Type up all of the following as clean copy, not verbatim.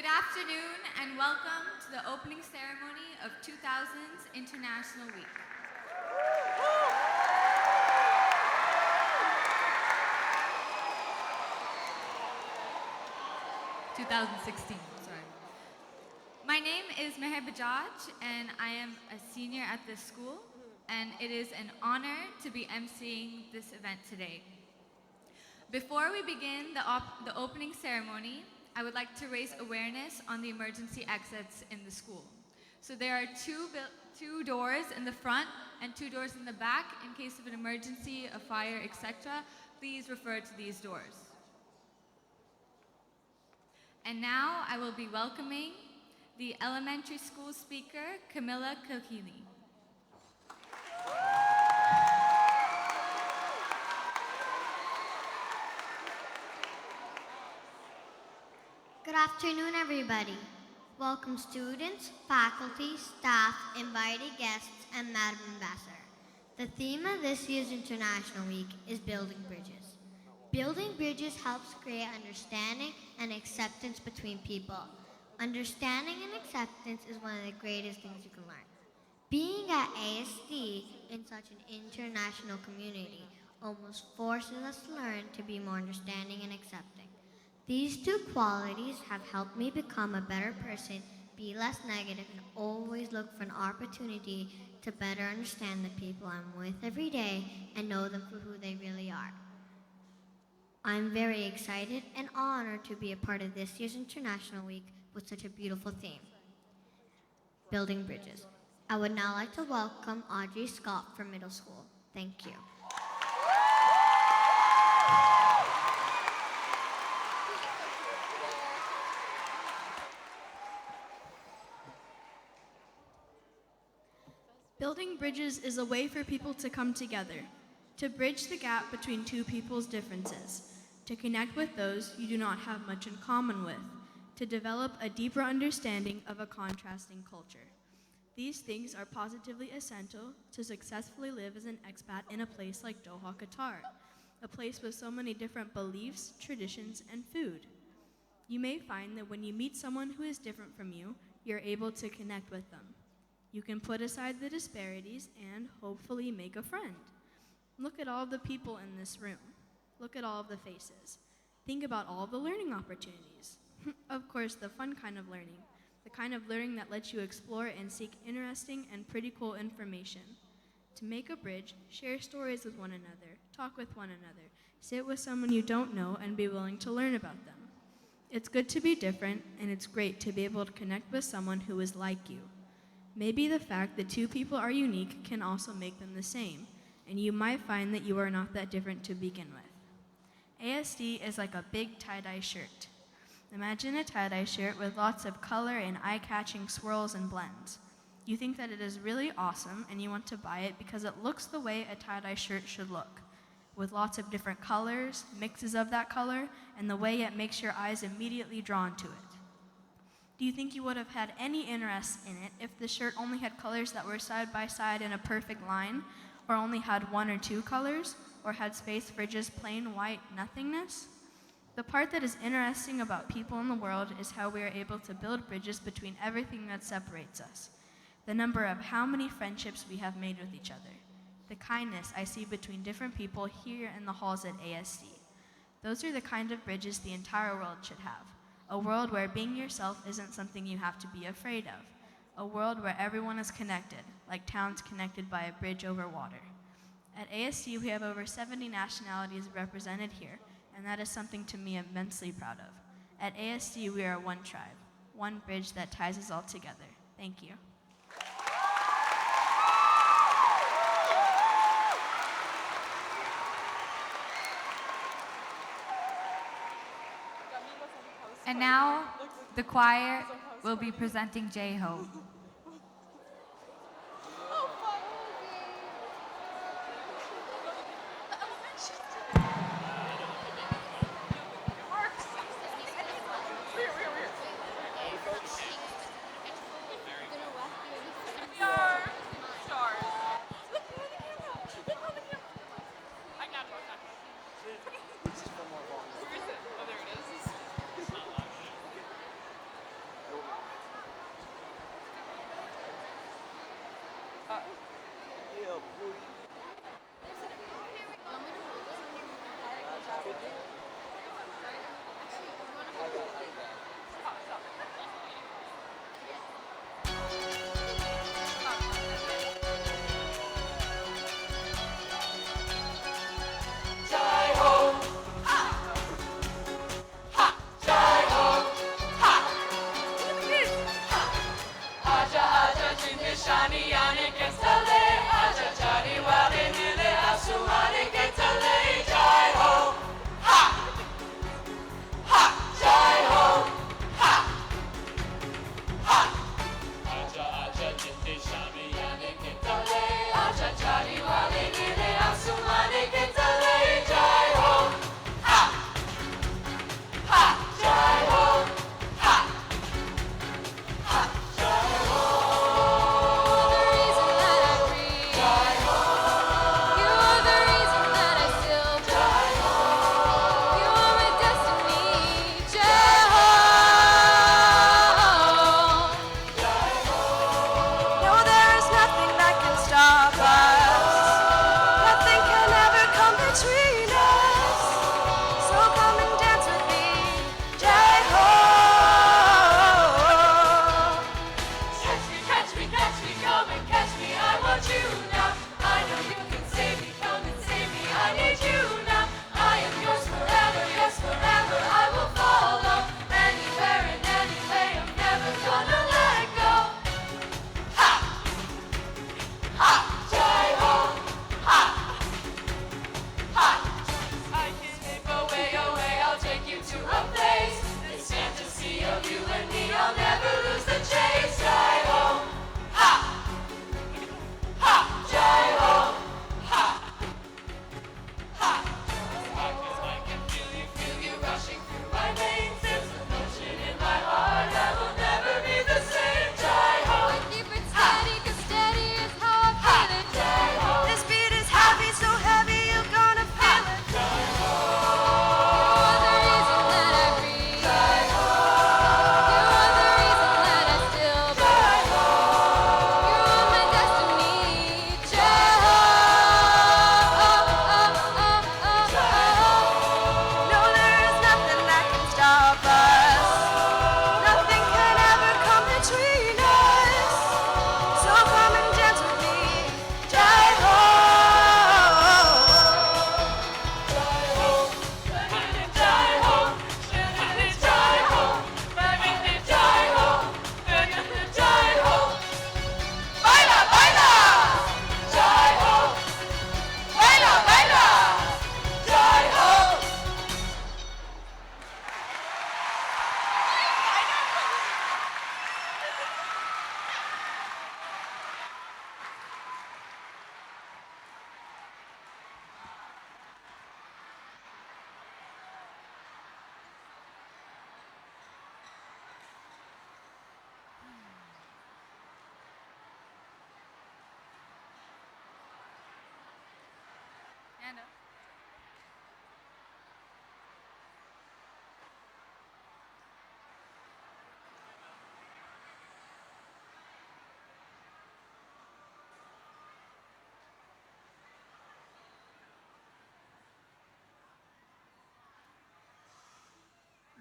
Good afternoon and welcome to the opening ceremony of 2000's International Week. 2016, sorry. My name is Meher Bajaj and I am a senior at this school, and it is an honor to be emceeing this event today. Before we begin the opening ceremony, I would like to raise awareness on the emergency exits in the school. So there are two doors in the front and 2 doors in the back. In case of an emergency, a fire, etc., please refer to these doors. And now I will be welcoming the elementary school speaker, Camilla Kilkeely. Good afternoon, everybody. Welcome students, faculty, staff, invited guests, and Madam Ambassador. The theme of this year's International Week is Building Bridges. Building bridges helps create understanding and acceptance between people. Understanding and acceptance is one of the greatest things you can learn. Being at ASD in such an international community almost forces us to learn to be more understanding and accepting. These 2 qualities have helped me become a better person, be less negative, and always look for an opportunity to better understand the people I'm with every day and know them for who they really are. I'm very excited and honored to be a part of this year's International Week with such a beautiful theme, Building Bridges. I would now like to welcome Audrey Scott from middle school. Thank you. Building bridges is a way for people to come together, to bridge the gap between 2 people's differences, to connect with those you do not have much in common with, to develop a deeper understanding of a contrasting culture. These things are positively essential to successfully live as an expat in a place like Doha, Qatar, a place with so many different beliefs, traditions, and food. You may find that when you meet someone who is different from you, you're able to connect with them. You can put aside the disparities and hopefully make a friend. Look at all of the people in this room. Look at all of the faces. Think about all of the learning opportunities. Of course, the fun kind of learning, the kind of learning that lets you explore and seek interesting and pretty cool information. To make a bridge, share stories with one another, talk with one another, sit with someone you don't know and be willing to learn about them. It's good to be different, and it's great to be able to connect with someone who is like you. Maybe the fact that 2 people are unique can also make them the same, and you might find that you are not that different to begin with. ASD is like a big tie-dye shirt. Imagine a tie-dye shirt with lots of color and eye-catching swirls and blends. You think that it is really awesome and you want to buy it because it looks the way a tie-dye shirt should look, with lots of different colors, mixes of that color, and the way it makes your eyes immediately drawn to it. Do you think you would have had any interest in it if the shirt only had colors that were side by side in a perfect line, or only had 1 or 2 colors, or had space for just plain white nothingness? The part that is interesting about people in the world is how we are able to build bridges between everything that separates us. The number of how many friendships we have made with each other. The kindness I see between different people here in the halls at ASD. Those are the kind of bridges the entire world should have. A world where being yourself isn't something you have to be afraid of. A world where everyone is connected, like towns connected by a bridge over water. At ASD, we have over 70 nationalities represented here, and that is something to me immensely proud of. At ASD, we are one tribe, one bridge that ties us all together. Thank you. And now, the choir will be presenting J-Ho.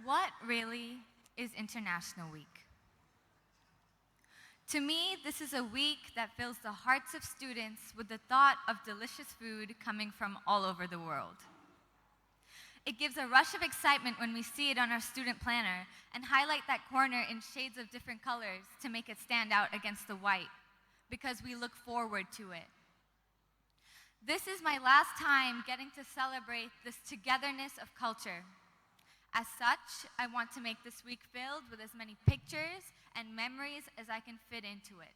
What really is International Week? To me, this is a week that fills the hearts of students with the thought of delicious food coming from all over the world. It gives a rush of excitement when we see it on our student planner and highlight that corner in shades of different colors to make it stand out against the white, because we look forward to it. This is my last time getting to celebrate this togetherness of culture. As such, I want to make this week filled with as many pictures and memories as I can fit into it.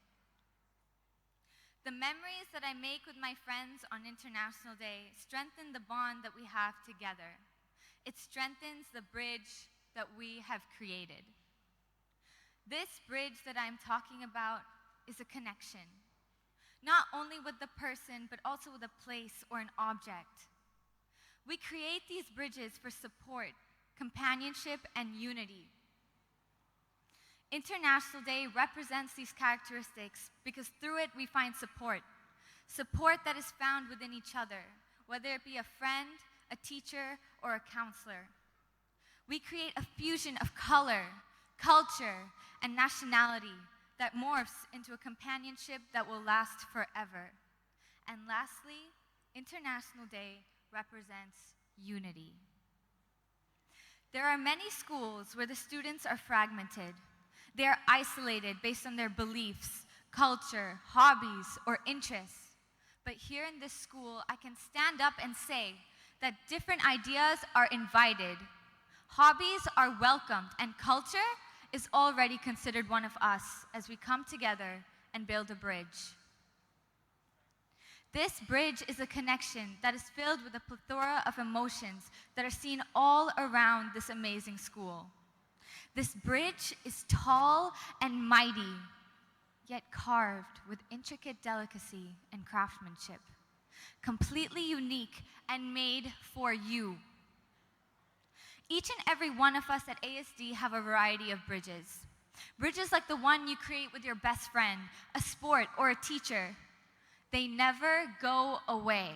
The memories that I make with my friends on International Day strengthen the bond that we have together. It strengthens the bridge that we have created. This bridge that I'm talking about is a connection, not only with the person, but also with a place or an object. We create these bridges for support, companionship, and unity. International Day represents these characteristics because through it we find support. Support that is found within each other, whether it be a friend, a teacher, or a counselor. We create a fusion of color, culture, and nationality that morphs into a companionship that will last forever. And lastly, International Day represents unity. There are many schools where the students are fragmented. They are isolated based on their beliefs, culture, hobbies, or interests. But here in this school, I can stand up and say that different ideas are invited. Hobbies are welcomed, and culture is already considered one of us as we come together and build a bridge. This bridge is a connection that is filled with a plethora of emotions that are seen all around this amazing school. This bridge is tall and mighty, yet carved with intricate delicacy and craftsmanship, completely unique and made for you. Each and every one of us at ASD have a variety of bridges. Bridges like the one you create with your best friend, a sport, or a teacher. They never go away.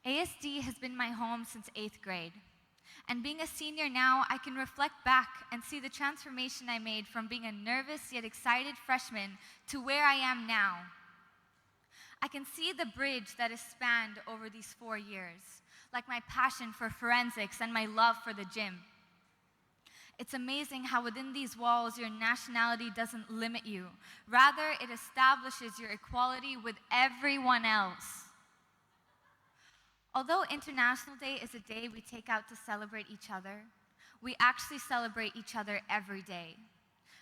ASD has been my home since 8th grade. And being a senior now, I can reflect back and see the transformation I made from being a nervous yet excited freshman to where I am now. I can see the bridge that has spanned over these 4 years, like my passion for forensics and my love for the gym. It's amazing how within these walls, your nationality doesn't limit you. Rather, it establishes your equality with everyone else. Although International Day is a day we take out to celebrate each other, we actually celebrate each other every day.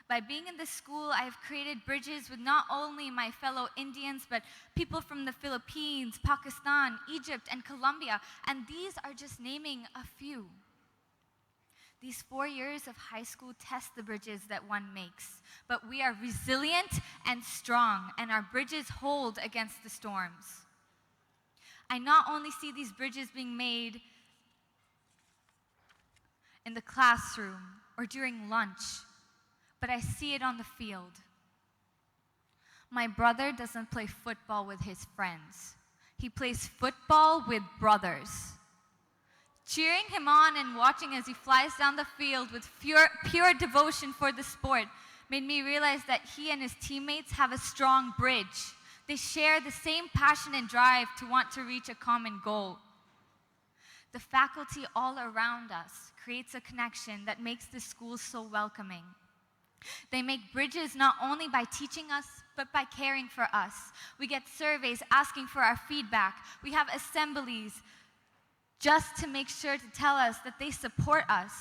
By being in this school, I have created bridges with not only my fellow Indians, but people from the Philippines, Pakistan, Egypt, and Colombia, and these are just naming a few. These 4 years of high school test the bridges that one makes, but we are resilient and strong, and our bridges hold against the storms. I not only see these bridges being made in the classroom or during lunch, but I see it on the field. My brother doesn't play football with his friends. He plays football with brothers. Cheering him on and watching as he flies down the field with pure devotion for the sport made me realize that he and his teammates have a strong bridge. They share the same passion and drive to want to reach a common goal. The faculty all around us creates a connection that makes the school so welcoming. They make bridges not only by teaching us, but by caring for us. We get surveys asking for our feedback. We have assemblies just to make sure to tell us that they support us.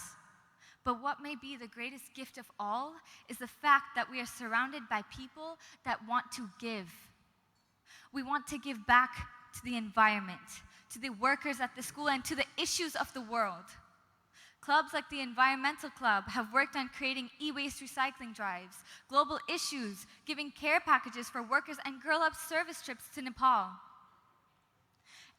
But what may be the greatest gift of all is the fact that we are surrounded by people that want to give. We want to give back to the environment, to the workers at the school, and to the issues of the world. Clubs like the Environmental Club have worked on creating e-waste recycling drives, global issues, giving care packages for workers, and Girl Up service trips to Nepal.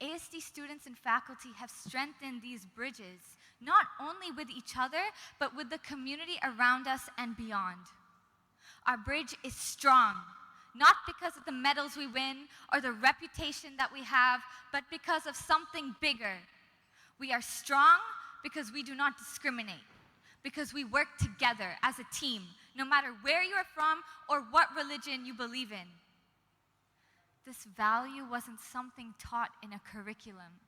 ASD students and faculty have strengthened these bridges, not only with each other, but with the community around us and beyond. Our bridge is strong, not because of the medals we win or the reputation that we have, but because of something bigger. We are strong because we do not discriminate, because we work together as a team, no matter where you're from or what religion you believe in. This value wasn't something taught in a curriculum.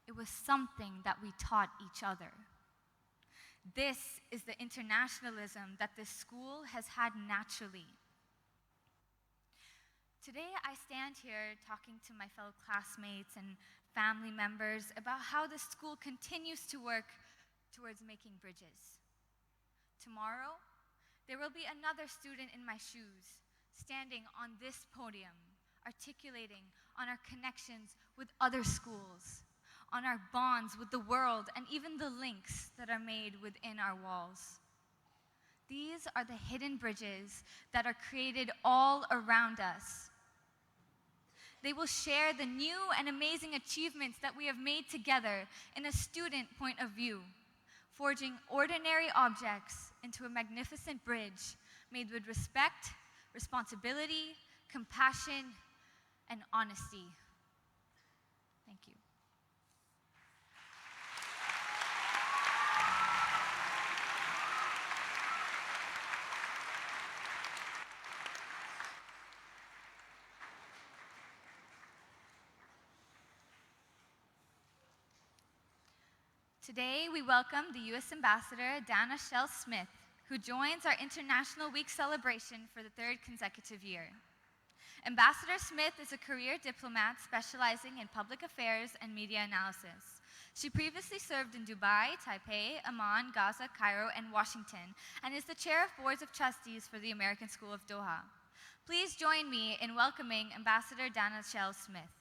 It was something that we taught each other. This is the internationalism that this school has had naturally. Today, I stand here talking to my fellow classmates and family members about how the school continues to work towards making bridges. Tomorrow, there will be another student in my shoes, standing on this podium, articulating on our connections with other schools, on our bonds with the world, and even the links that are made within our walls. These are the hidden bridges that are created all around us. They will share the new and amazing achievements that we have made together in a student point of view, forging ordinary objects into a magnificent bridge made with respect, responsibility, compassion, and honesty. Thank you. Today, we welcome the U.S. Ambassador, Dana Shell Smith, who joins our International Week celebration for the third consecutive year. Ambassador Smith is a career diplomat specializing in public affairs and media analysis. She previously served in Dubai, Taipei, Amman, Gaza, Cairo, and Washington, and is the chair of boards of trustees for the American School of Doha. Please join me in welcoming Ambassador Dana Shell Smith.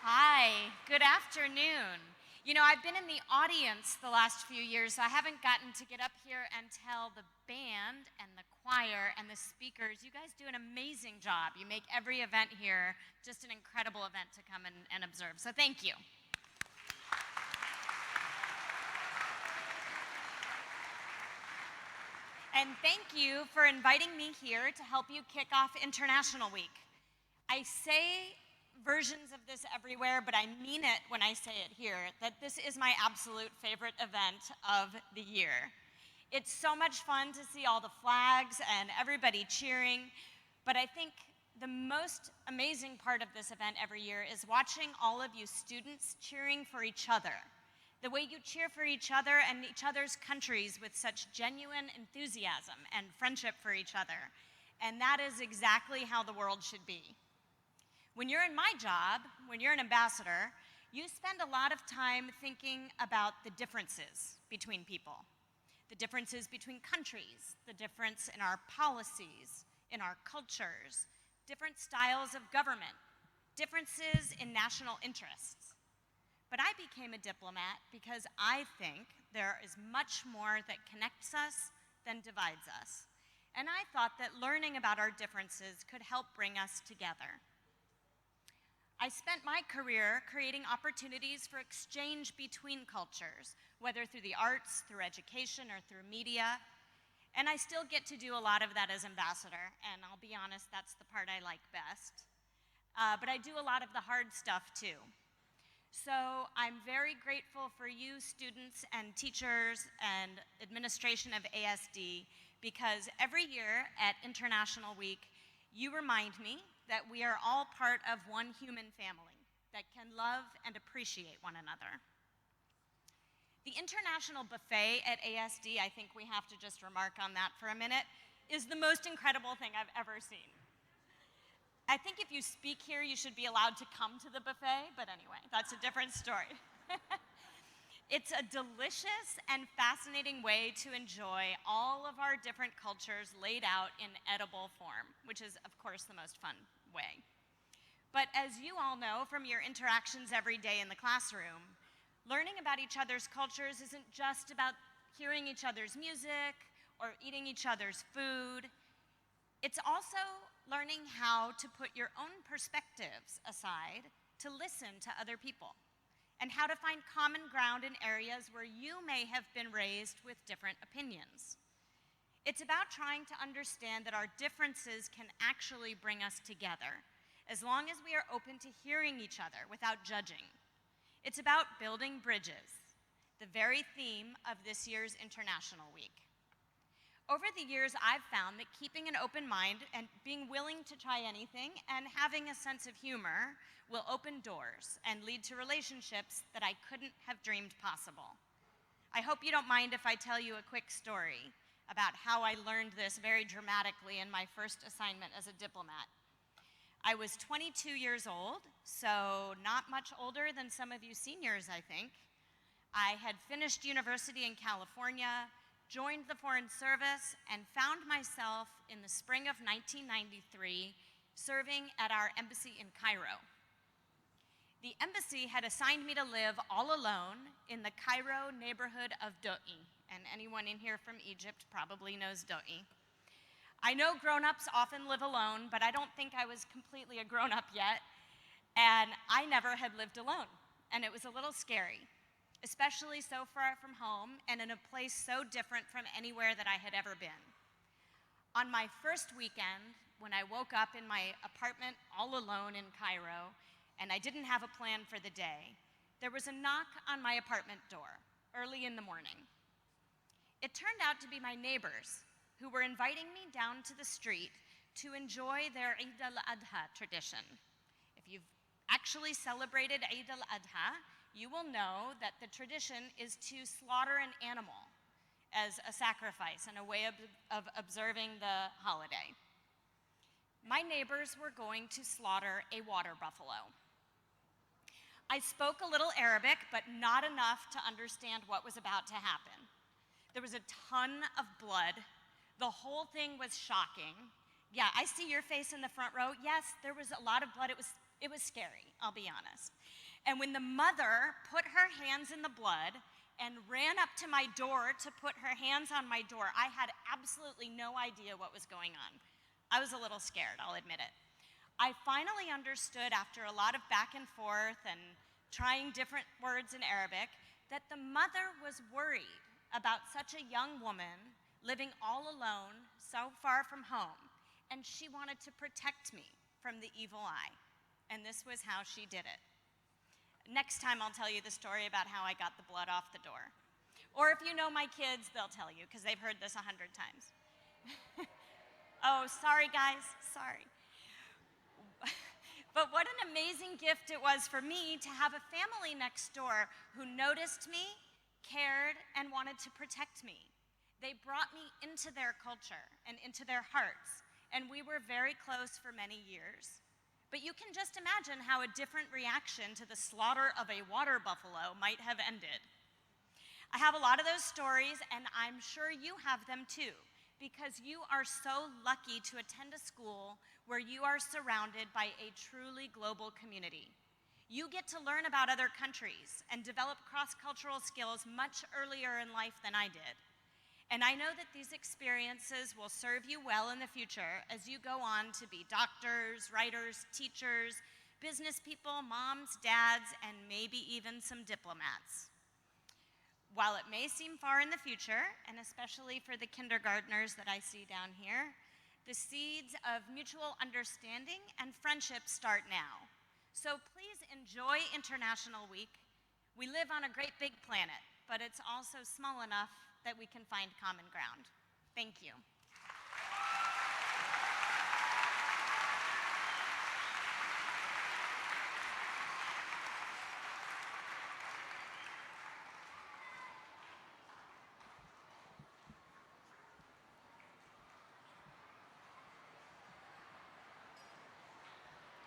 Hi, good afternoon. You know, I've been in the audience the last few years, so I haven't gotten to get up here and tell the band and the choir and the speakers, you guys do an amazing job. You make every event here just an incredible event to come and observe, so thank you. And thank you for inviting me here to help you kick off International Week. I say versions of this everywhere, but I mean it when I say it here, that this is my absolute favorite event of the year. It's so much fun to see all the flags and everybody cheering, but I think the most amazing part of this event every year is watching all of you students cheering for each other. The way you cheer for each other and each other's countries with such genuine enthusiasm and friendship for each other. And that is exactly how the world should be. When you're in my job, when you're an ambassador, you spend a lot of time thinking about the differences between people, the differences between countries, the difference in our policies, in our cultures, different styles of government, differences in national interests. But I became a diplomat because I think there is much more that connects us than divides us. And I thought that learning about our differences could help bring us together. I spent my career creating opportunities for exchange between cultures, whether through the arts, through education, or through media. And I still get to do a lot of that as ambassador, and I'll be honest, that's the part I like best. But I do a lot of the hard stuff too. So I'm very grateful for you students and teachers and administration of ASD, because every year at International Week, you remind me that we are all part of one human family that can love and appreciate one another. The International Buffet at ASD, I think we have to just remark on that for a minute, is the most incredible thing I've ever seen. I think if you speak here, you should be allowed to come to the buffet, but anyway, that's a different story. It's a delicious and fascinating way to enjoy all of our different cultures laid out in edible form, which is, of course, the most fun way. But as you all know from your interactions every day in the classroom, learning about each other's cultures isn't just about hearing each other's music or eating each other's food. It's also learning how to put your own perspectives aside to listen to other people, and how to find common ground in areas where you may have been raised with different opinions. It's about trying to understand that our differences can actually bring us together, as long as we are open to hearing each other without judging. It's about building bridges, the very theme of this year's International Week. Over the years, I've found that keeping an open mind and being willing to try anything and having a sense of humor will open doors and lead to relationships that I couldn't have dreamed possible. I hope you don't mind if I tell you a quick story about how I learned this very dramatically in my first assignment as a diplomat. I was 22 years old, so not much older than some of you seniors, I think. I had finished university in California, joined the Foreign Service, and found myself in the spring of 1993 serving at our embassy in Cairo. The embassy had assigned me to live all alone in the Cairo neighborhood of Doha, and anyone in here from Egypt probably knows Doha. I know grown-ups often live alone, but I don't think I was completely a grown-up yet, and I never had lived alone, and it was a little scary, especially so far from home and in a place so different from anywhere that I had ever been. On my first weekend, when I woke up in my apartment all alone in Cairo, and I didn't have a plan for the day, there was a knock on my apartment door early in the morning. It turned out to be my neighbors, who were inviting me down to the street to enjoy their Eid al-Adha tradition. If you've actually celebrated Eid al-Adha, you will know that the tradition is to slaughter an animal as a sacrifice and a way of observing the holiday. My neighbors were going to slaughter a water buffalo. I spoke a little Arabic, but not enough to understand what was about to happen. There was a ton of blood. The whole thing was shocking. Yeah, I see your face in the front row. Yes, there was a lot of blood. It was scary, I'll be honest. And when the mother put her hands in the blood and ran up to my door to put her hands on my door, I had absolutely no idea what was going on. I was a little scared, I'll admit it. I finally understood after a lot of back and forth and trying different words in Arabic that the mother was worried about such a young woman living all alone so far from home, and she wanted to protect me from the evil eye. And this was how she did it. Next time I'll tell you the story about how I got the blood off the door. Or if you know my kids, they'll tell you, because they've heard this 100 times. Oh, sorry guys, sorry. But what an amazing gift it was for me to have a family next door who noticed me, cared, and wanted to protect me. They brought me into their culture and into their hearts, and we were very close for many years. But you can just imagine how a different reaction to the slaughter of a water buffalo might have ended. I have a lot of those stories, and I'm sure you have them too, because you are so lucky to attend a school where you are surrounded by a truly global community. You get to learn about other countries and develop cross-cultural skills much earlier in life than I did. And I know that these experiences will serve you well in the future as you go on to be doctors, writers, teachers, business people, moms, dads, and maybe even some diplomats. While it may seem far in the future, and especially for the kindergartners that I see down here, the seeds of mutual understanding and friendship start now. So please enjoy International Week. We live on a great big planet, but it's also small enough that we can find common ground. Thank you.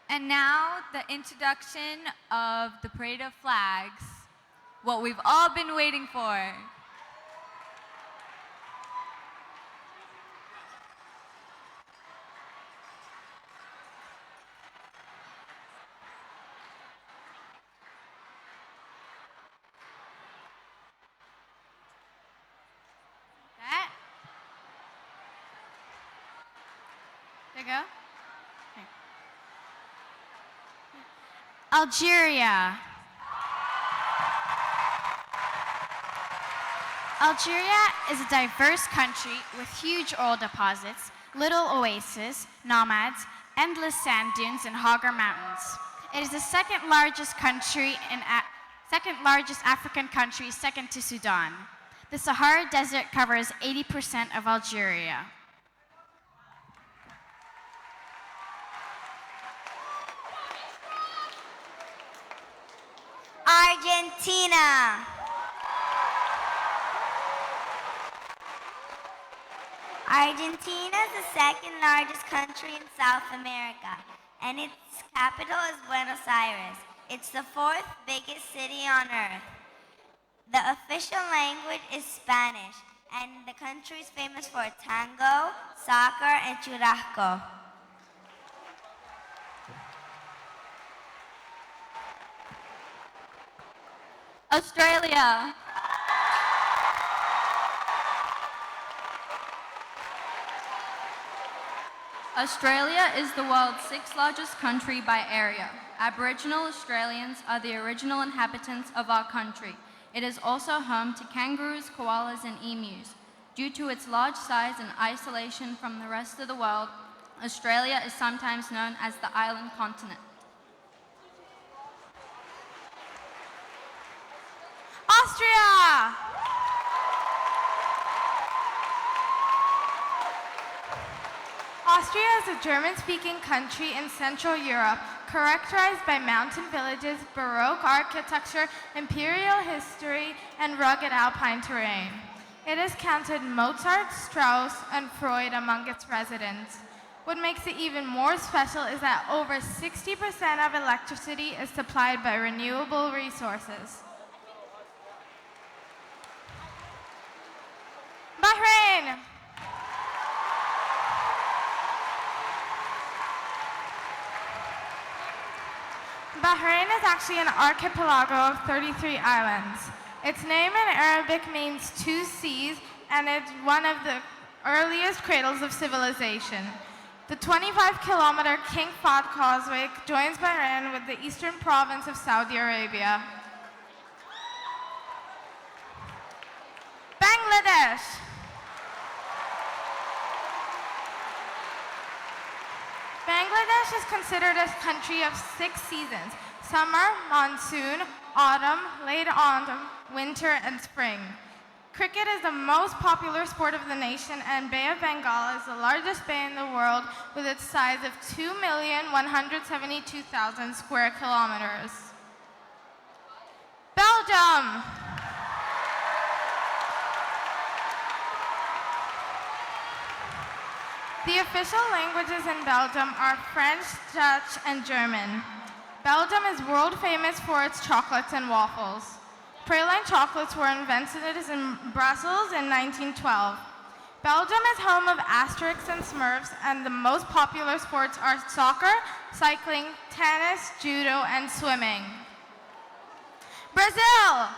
And now, the introduction of the Parade of Flags, what we've all been waiting for. That. There you go. Okay. Algeria. Algeria is a diverse country with huge oil deposits, little oases, nomads, endless sand dunes, and hogger mountains. It is the second largest African country, second to Sudan. The Sahara Desert covers 80% of Algeria. Argentina. Argentina is the second largest country in South America, and its capital is Buenos Aires. It's the fourth biggest city on earth. The official language is Spanish, and the country is famous for tango, soccer, and churrasco. Australia. Australia is the world's sixth largest country by area. Aboriginal Australians are the original inhabitants of our country. It is also home to kangaroos, koalas, and emus. Due to its large size and isolation from the rest of the world, Australia is sometimes known as the island continent. Austria! Austria is a German-speaking country in Central Europe, characterized by mountain villages, Baroque architecture, imperial history, and rugged alpine terrain. It has counted Mozart, Strauss, and Freud among its residents. What makes it even more special is that over 60% of electricity is supplied by renewable resources. Bahrain! Bahrain is actually an archipelago of 33 islands. Its name in Arabic means two seas, and it's one of the earliest cradles of civilization. The 25-kilometer King Fahd Causeway joins Bahrain with the eastern province of Saudi Arabia. Bangladesh. Bangladesh is considered a country of 6 seasons: summer, monsoon, autumn, late autumn, winter, and spring. Cricket is the most popular sport of the nation, and Bay of Bengal is the largest bay in the world with its size of 2,172,000 square kilometers. Belgium! The official languages in Belgium are French, Dutch, and German. Belgium is world famous for its chocolates and waffles. Praline chocolates were invented in Brussels in 1912. Belgium is home of Asterix and Smurfs, and the most popular sports are soccer, cycling, tennis, judo, and swimming. Brazil!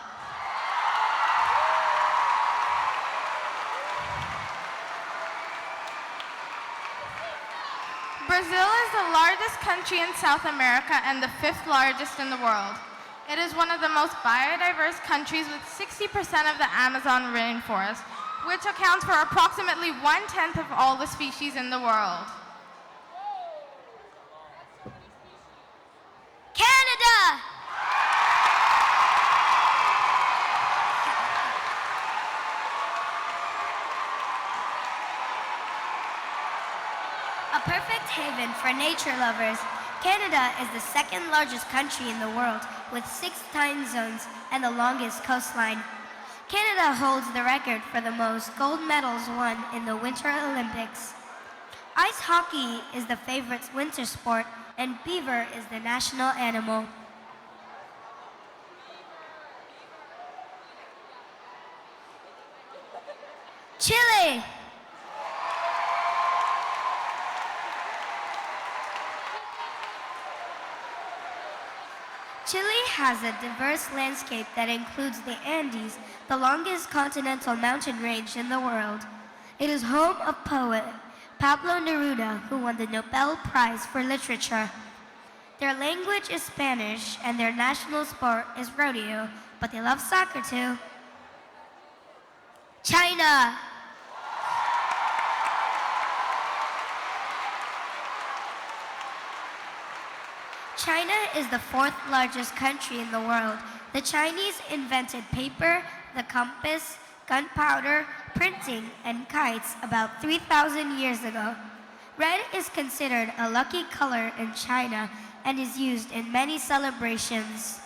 Brazil is the largest country in South America and the 5th largest in the world. It is one of the most biodiverse countries with 60% of the Amazon rainforest, which accounts for approximately 1/10 of all the species in the world. Canada! A perfect haven for nature lovers, Canada is the second largest country in the world with 6 time zones and the longest coastline. Canada holds the record for the most gold medals won in the Winter Olympics. Ice hockey is the favorite winter sport, and beaver is the national animal. Chile! Chile has a diverse landscape that includes the Andes, the longest continental mountain range in the world. It is home of poet Pablo Neruda, who won the Nobel Prize for Literature. Their language is Spanish, and their national sport is rodeo, but they love soccer too. China. China is the fourth largest country in the world. The Chinese invented paper, the compass, gunpowder, printing, and kites about 3,000 years ago. Red is considered a lucky color in China and is used in many celebrations.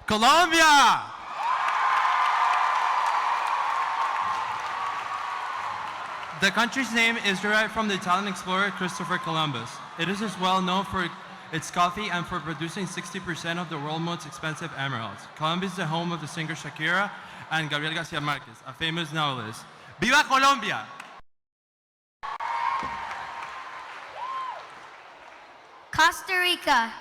Colombia! The country's name is derived from the Italian explorer Christopher Columbus. It is as well known for its coffee and for producing 60% of the world's most expensive emeralds. Colombia is the home of the singer Shakira and Gabriel Garcia Marquez, a famous novelist. ¡Viva Colombia! Costa Rica.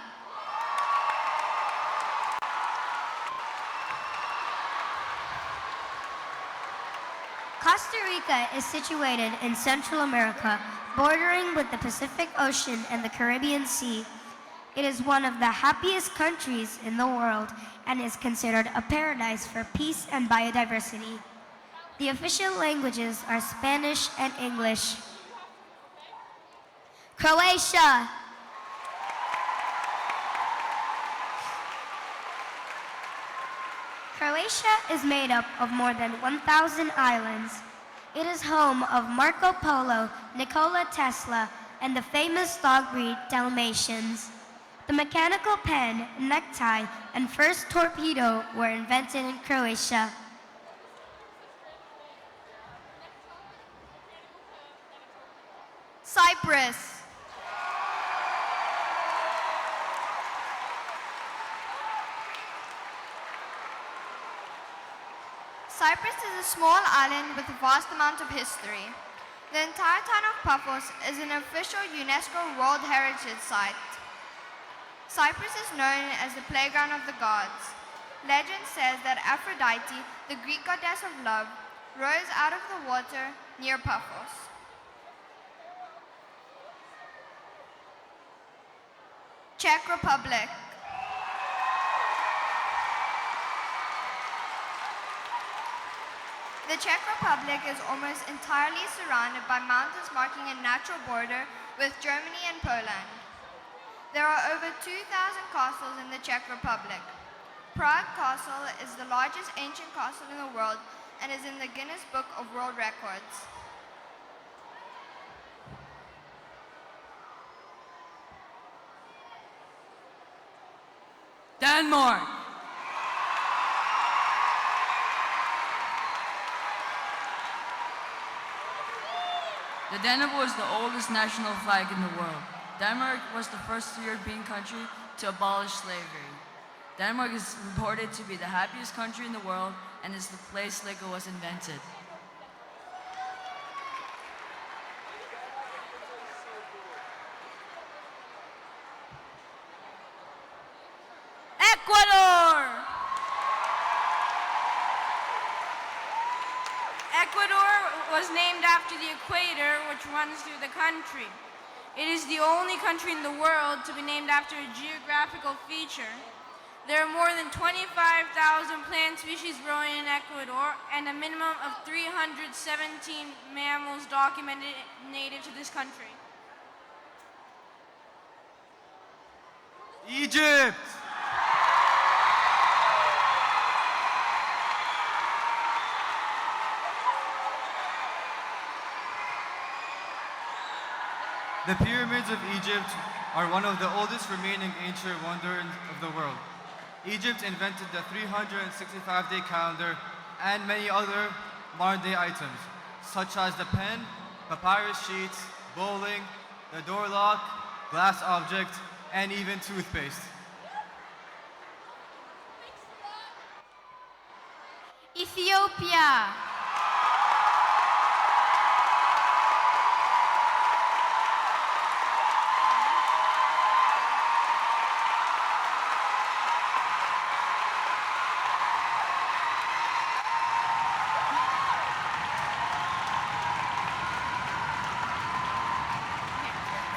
Costa Rica is situated in Central America, bordering with the Pacific Ocean and the Caribbean Sea. It is one of the happiest countries in the world and is considered a paradise for peace and biodiversity. The official languages are Spanish and English. Croatia. Croatia is made up of more than 1,000 islands. It is home of Marco Polo, Nikola Tesla, and the famous dog breed Dalmatians. The mechanical pen, necktie, and first torpedo were invented in Croatia. Cyprus. Cyprus is a small island with a vast amount of history. The entire town of Paphos is an official UNESCO World Heritage Site. Cyprus is known as the playground of the gods. Legend says that Aphrodite, the Greek goddess of love, rose out of the water near Paphos. Czech Republic. The Czech Republic is almost entirely surrounded by mountains marking a natural border with Germany and Poland. There are over 2,000 castles in the Czech Republic. Prague Castle is the largest ancient castle in the world and is in the Guinness Book of World Records. Denmark. The Dannebrog is the oldest national flag in the world. Denmark was the first European country to abolish slavery. Denmark is reported to be the happiest country in the world and is the place liquor was invented. Ecuador! Ecuador was named after the equator, which runs through the country. It is the only country in the world to be named after a geographical feature. There are more than 25,000 plant species growing in Ecuador and a minimum of 317 mammals documented native to this country. Egypt! The pyramids of Egypt are one of the oldest remaining ancient wonders of the world. Egypt invented the 365-day calendar and many other modern-day items, such as the pen, papyrus sheets, bowling, the door lock, glass object, and even toothpaste. Ethiopia.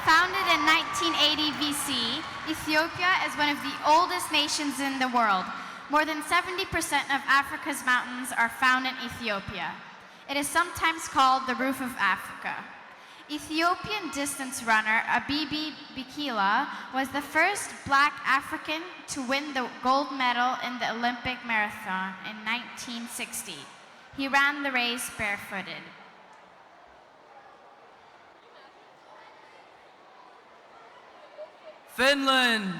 Founded in 1980 BC, Ethiopia is one of the oldest nations in the world. More than 70% of Africa's mountains are found in Ethiopia. It is sometimes called the roof of Africa. Ethiopian distance runner Abibi Bikila was the first black African to win the gold medal in the Olympic marathon in 1960. He ran the race barefooted. Finland.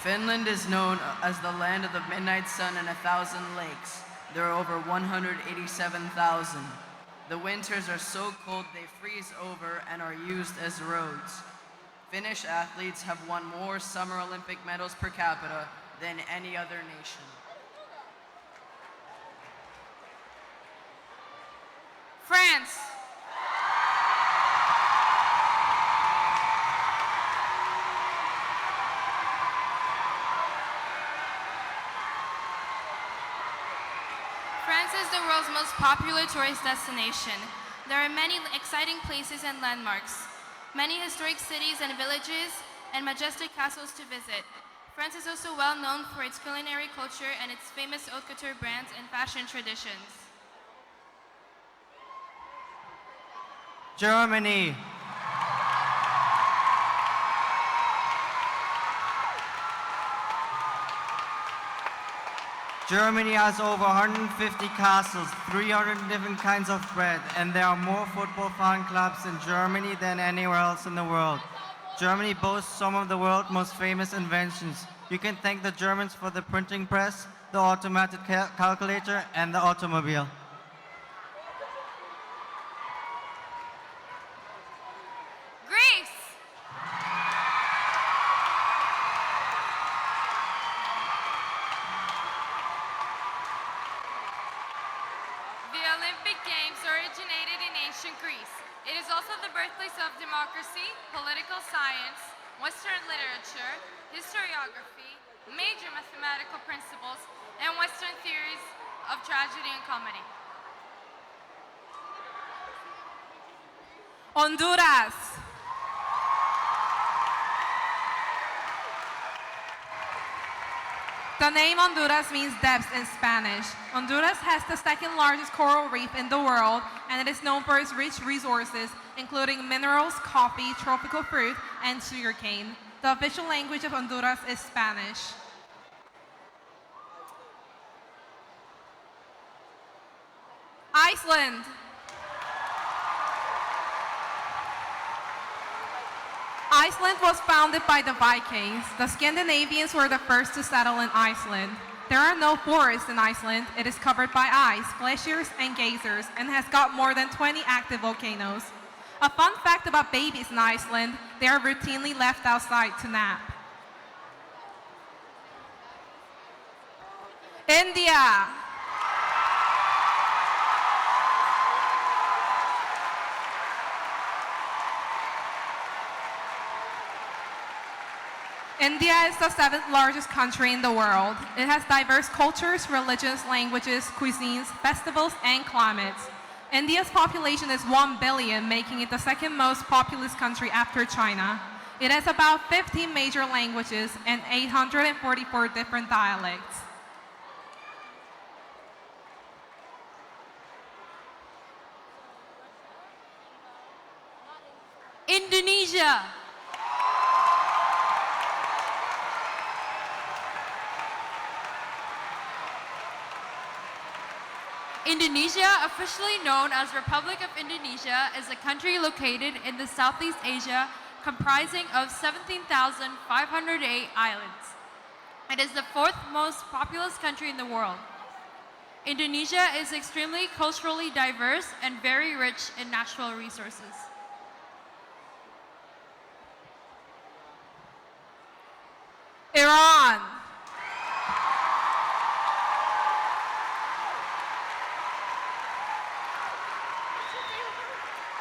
Finland is known as the land of the midnight sun and 1,000 lakes. There are over 187,000. The winters are so cold they freeze over and are used as roads. Finnish athletes have won more Summer Olympic medals per capita than any other nation. France. France is the world's most popular tourist destination. There are many exciting places and landmarks, many historic cities and villages, and majestic castles to visit. France is also well known for its culinary culture and its famous haute couture brands and fashion traditions. Germany. Germany has over 150 castles, 300 different kinds of bread, and there are more football fan clubs in Germany than anywhere else in the world. Germany boasts some of the world's most famous inventions. You can thank the Germans for the printing press, the automatic calculator, and the automobile. Greece. The Olympic Games originated in ancient Greece. It is also the birthplace of democracy, political science, Western literature, historiography, major mathematical principles, and Western theories of tragedy and comedy. Honduras. The name Honduras means depths in Spanish. Honduras has the second largest coral reef in the world, and it is known for its rich resources, including minerals, coffee, tropical fruit, and sugarcane. The official language of Honduras is Spanish. Iceland. Iceland was founded by the Vikings. The Scandinavians were the first to settle in Iceland. There are no forests in Iceland. It is covered by ice, glaciers, and geysers, and has got more than 20 active volcanoes. A fun fact about babies in Iceland, they are routinely left outside to nap. India. India is the 7th largest country in the world. It has diverse cultures, religions, languages, cuisines, festivals, and climates. India's population is 1 billion, making it the second most populous country after China. It has about 15 major languages and 844 different dialects. Indonesia. Indonesia, officially known as Republic of Indonesia, is a country located in the Southeast Asia comprising of 17,508 islands. It is the 4th most populous country in the world. Indonesia is extremely culturally diverse and very rich in natural resources. Iran.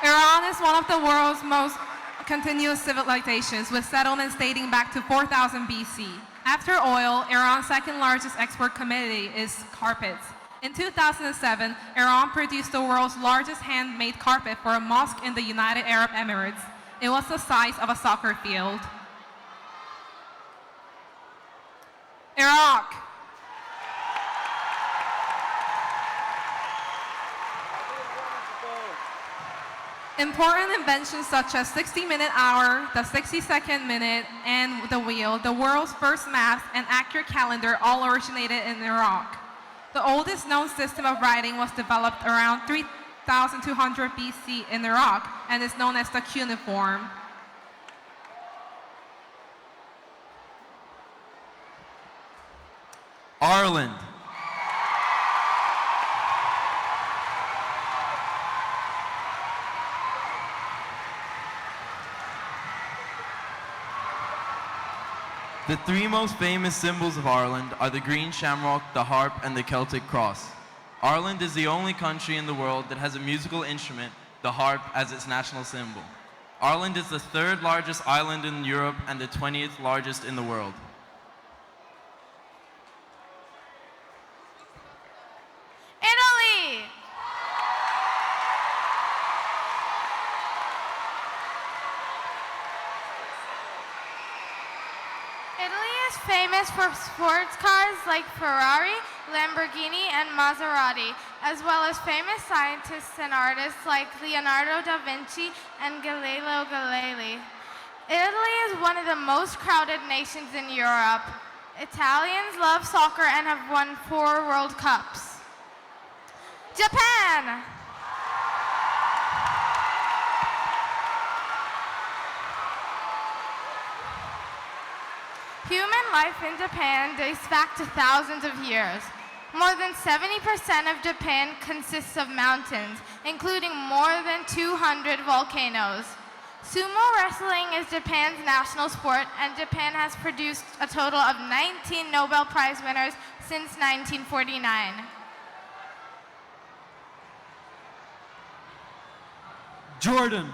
Iran is one of the world's most continuous civilizations, with settlements dating back to 4000 BC. After oil, Iran's second largest export commodity is carpets. In 2007, Iran produced the world's largest handmade carpet for a mosque in the United Arab Emirates. It was the size of a soccer field. Iraq. Important inventions such as 60-minute hour, the 60-second minute, and the wheel, the world's first math and accurate calendar all originated in Iraq. The oldest known system of writing was developed around 3200 BC in Iraq and is known as the cuneiform. Ireland. The three most famous symbols of Ireland are the green shamrock, the harp, and the Celtic cross. Ireland is the only country in the world that has a musical instrument, the harp, as its national symbol. Ireland is the third largest island in Europe and the 20th largest in the world. Italy! Italy is famous for sports cars like Ferrari, Lamborghini, and Maserati, as well as famous scientists and artists like Leonardo da Vinci and Galileo Galilei. Italy is one of the most crowded nations in Europe. Italians love soccer and have won 4 World Cups. Japan! Human life in Japan dates back to thousands of years. More than 70% of Japan consists of mountains, including more than 200 volcanoes. Sumo wrestling is Japan's national sport, and Japan has produced a total of 19 Nobel Prize winners since 1949. Jordan.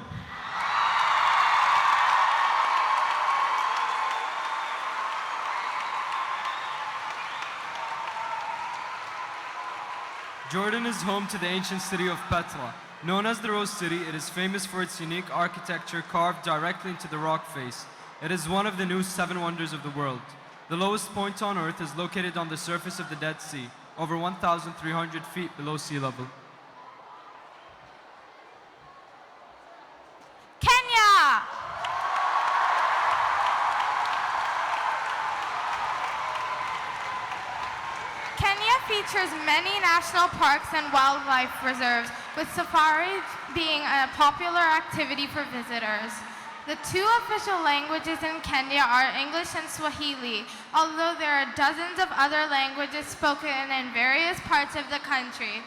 Jordan is home to the ancient city of Petra. Known as the Rose City, it is famous for its unique architecture carved directly into the rock face. It is one of the new 7 wonders of the world. The lowest point on Earth is located on the surface of the Dead Sea, over 1,300 feet below sea level. Kenya! Kenya features many national parks and wildlife reserves, with safaris being a popular activity for visitors. The 2 official languages in Kenya are English and Swahili, although there are dozens of other languages spoken in various parts of the country.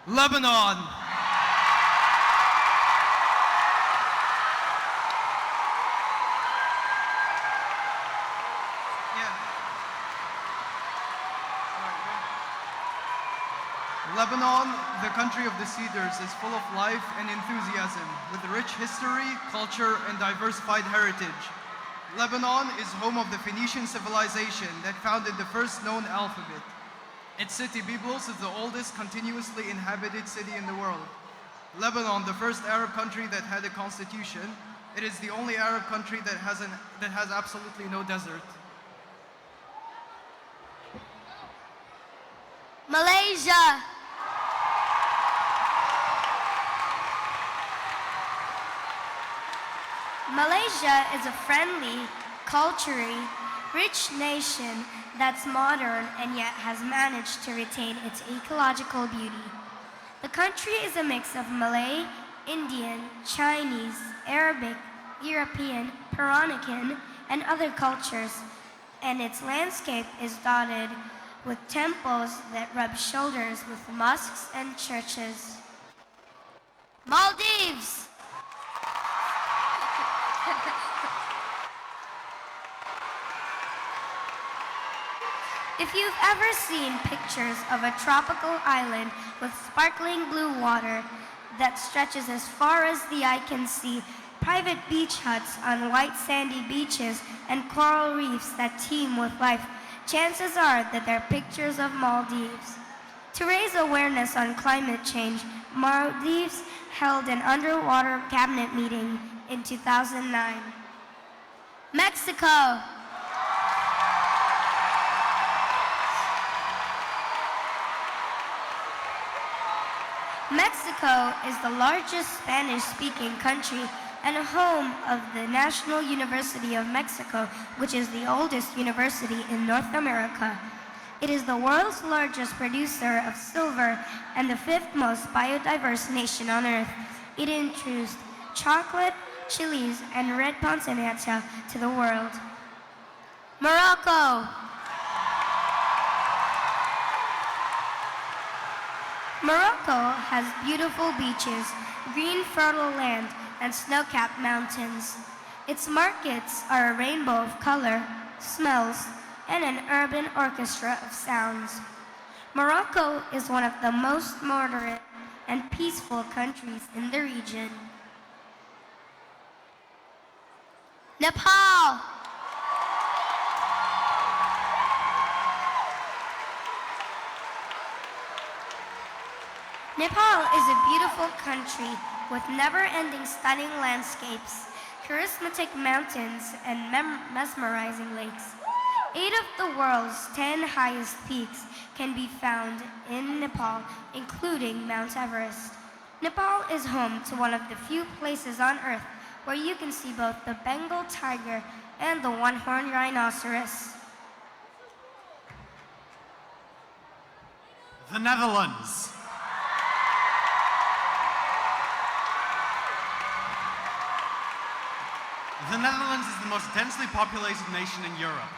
Lebanon. Lebanon, the country of the cedars, is full of life and enthusiasm, with rich history, culture, and diversified heritage. Lebanon is home of the Phoenician civilization that founded the first known alphabet. Its city, Byblos, is the oldest continuously inhabited city in the world. Lebanon, the first Arab country that had a constitution, it is the only Arab country that has absolutely no desert. Malaysia. Malaysia is a friendly, culturally rich nation that's modern and yet has managed to retain its ecological beauty. The country is a mix of Malay, Indian, Chinese, Arabic, European, Peranakan, and other cultures, and its landscape is dotted with temples that rub shoulders with mosques and churches. Maldives! If you've ever seen pictures of a tropical island with sparkling blue water that stretches as far as the eye can see, private beach huts on white sandy beaches, and coral reefs that teem with life, chances are that they're pictures of Maldives. To raise awareness on climate change, Maldives held an underwater cabinet meeting in 2009. Mexico. Mexico is the largest Spanish-speaking country and home of the National University of Mexico, which is the oldest university in North America. It is the world's largest producer of silver and the fifth most biodiverse nation on earth. It introduced chocolate, chilies, and red pancinacha to the world. Morocco. Morocco has beautiful beaches, green fertile land, and snow-capped mountains. Its markets are a rainbow of color, smells, and an urban orchestra of sounds. Morocco is one of the most moderate and peaceful countries in the region. Nepal. Nepal is a beautiful country with never-ending stunning landscapes, charismatic mountains, and mesmerizing lakes. 8 of the world's 10 highest peaks can be found in Nepal, including Mount Everest. Nepal is home to one of the few places on Earth where you can see both the Bengal tiger and the one-horned rhinoceros. The Netherlands. The Netherlands is the most densely populated nation in Europe.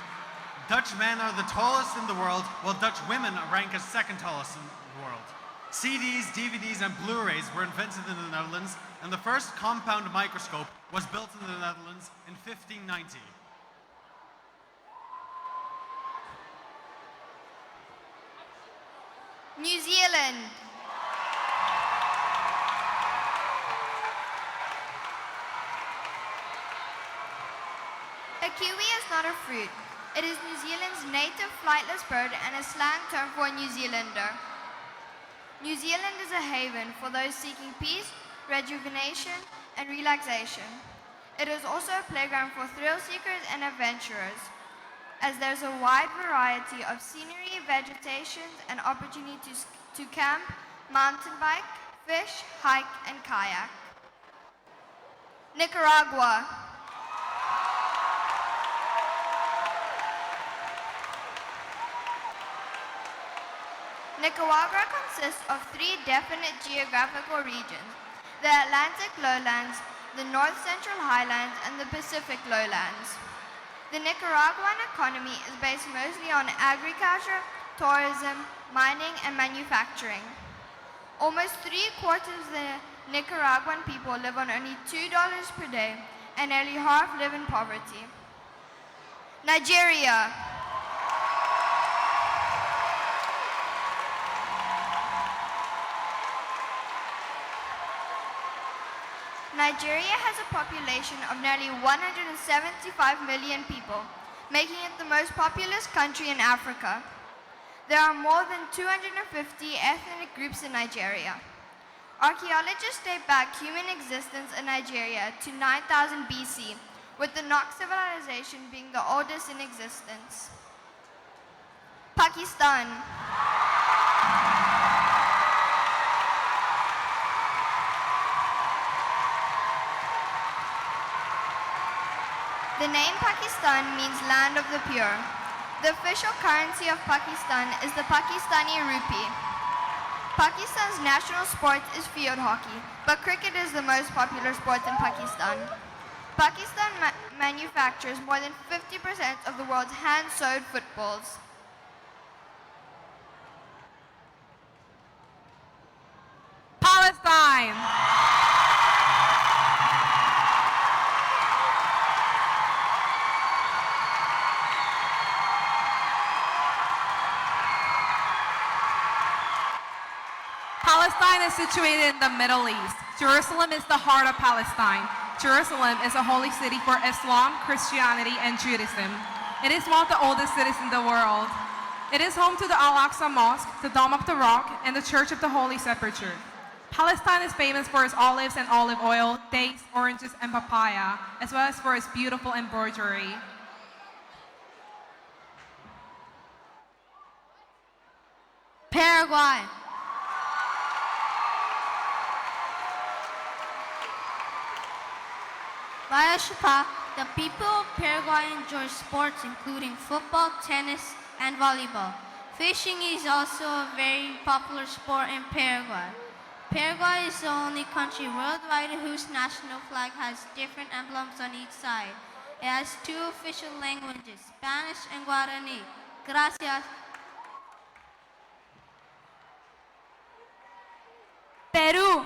Dutch men are the tallest in the world, while Dutch women rank as second tallest in the world. CDs, DVDs, and Blu-rays were invented in the Netherlands, and the first compound microscope was built in the Netherlands in 1590. New Zealand. A kiwi is not a fruit. It is New Zealand's native flightless bird and a slang term for a New Zealander. New Zealand is a haven for those seeking peace, rejuvenation, and relaxation. It is also a playground for thrill seekers and adventurers, as there's a wide variety of scenery, vegetations, and opportunities to camp, mountain bike, fish, hike, and kayak. Nicaragua. Nicaragua consists of 3 definite geographical regions: the Atlantic lowlands, the North Central highlands, and the Pacific lowlands. The Nicaraguan economy is based mostly on agriculture, tourism, mining, and manufacturing. Almost 3/4 of the Nicaraguan people live on only $2 per day, and nearly half live in poverty. Nigeria. Nigeria has a population of nearly 175 million people, making it the most populous country in Africa. There are more than 250 ethnic groups in Nigeria. Archaeologists date back human existence in Nigeria to 9000 BC, with the Nok civilization being the oldest in existence. Pakistan. The name Pakistan means land of the pure. The official currency of Pakistan is the Pakistani rupee. Pakistan's national sport is field hockey, but cricket is the most popular sport in Pakistan. Pakistan manufactures more than 50% of the world's hand-sewed footballs. Palestine. Palestine is situated in the Middle East. Jerusalem is the heart of Palestine. Jerusalem is a holy city for Islam, Christianity, and Judaism. It is one of the oldest cities in the world. It is home to the Al-Aqsa Mosque, the Dome of the Rock, and the Church of the Holy Sepulchre. Palestine is famous for its olives and olive oil, dates, oranges, and papaya, as well as for its beautiful embroidery. Paraguay. Via Chupa, the people of Paraguay enjoy sports including football, tennis, and volleyball. Fishing is also a very popular sport in Paraguay. Paraguay is the only country worldwide whose national flag has different emblems on each side. It has two official languages, Spanish and Guarani. Gracias. Peru.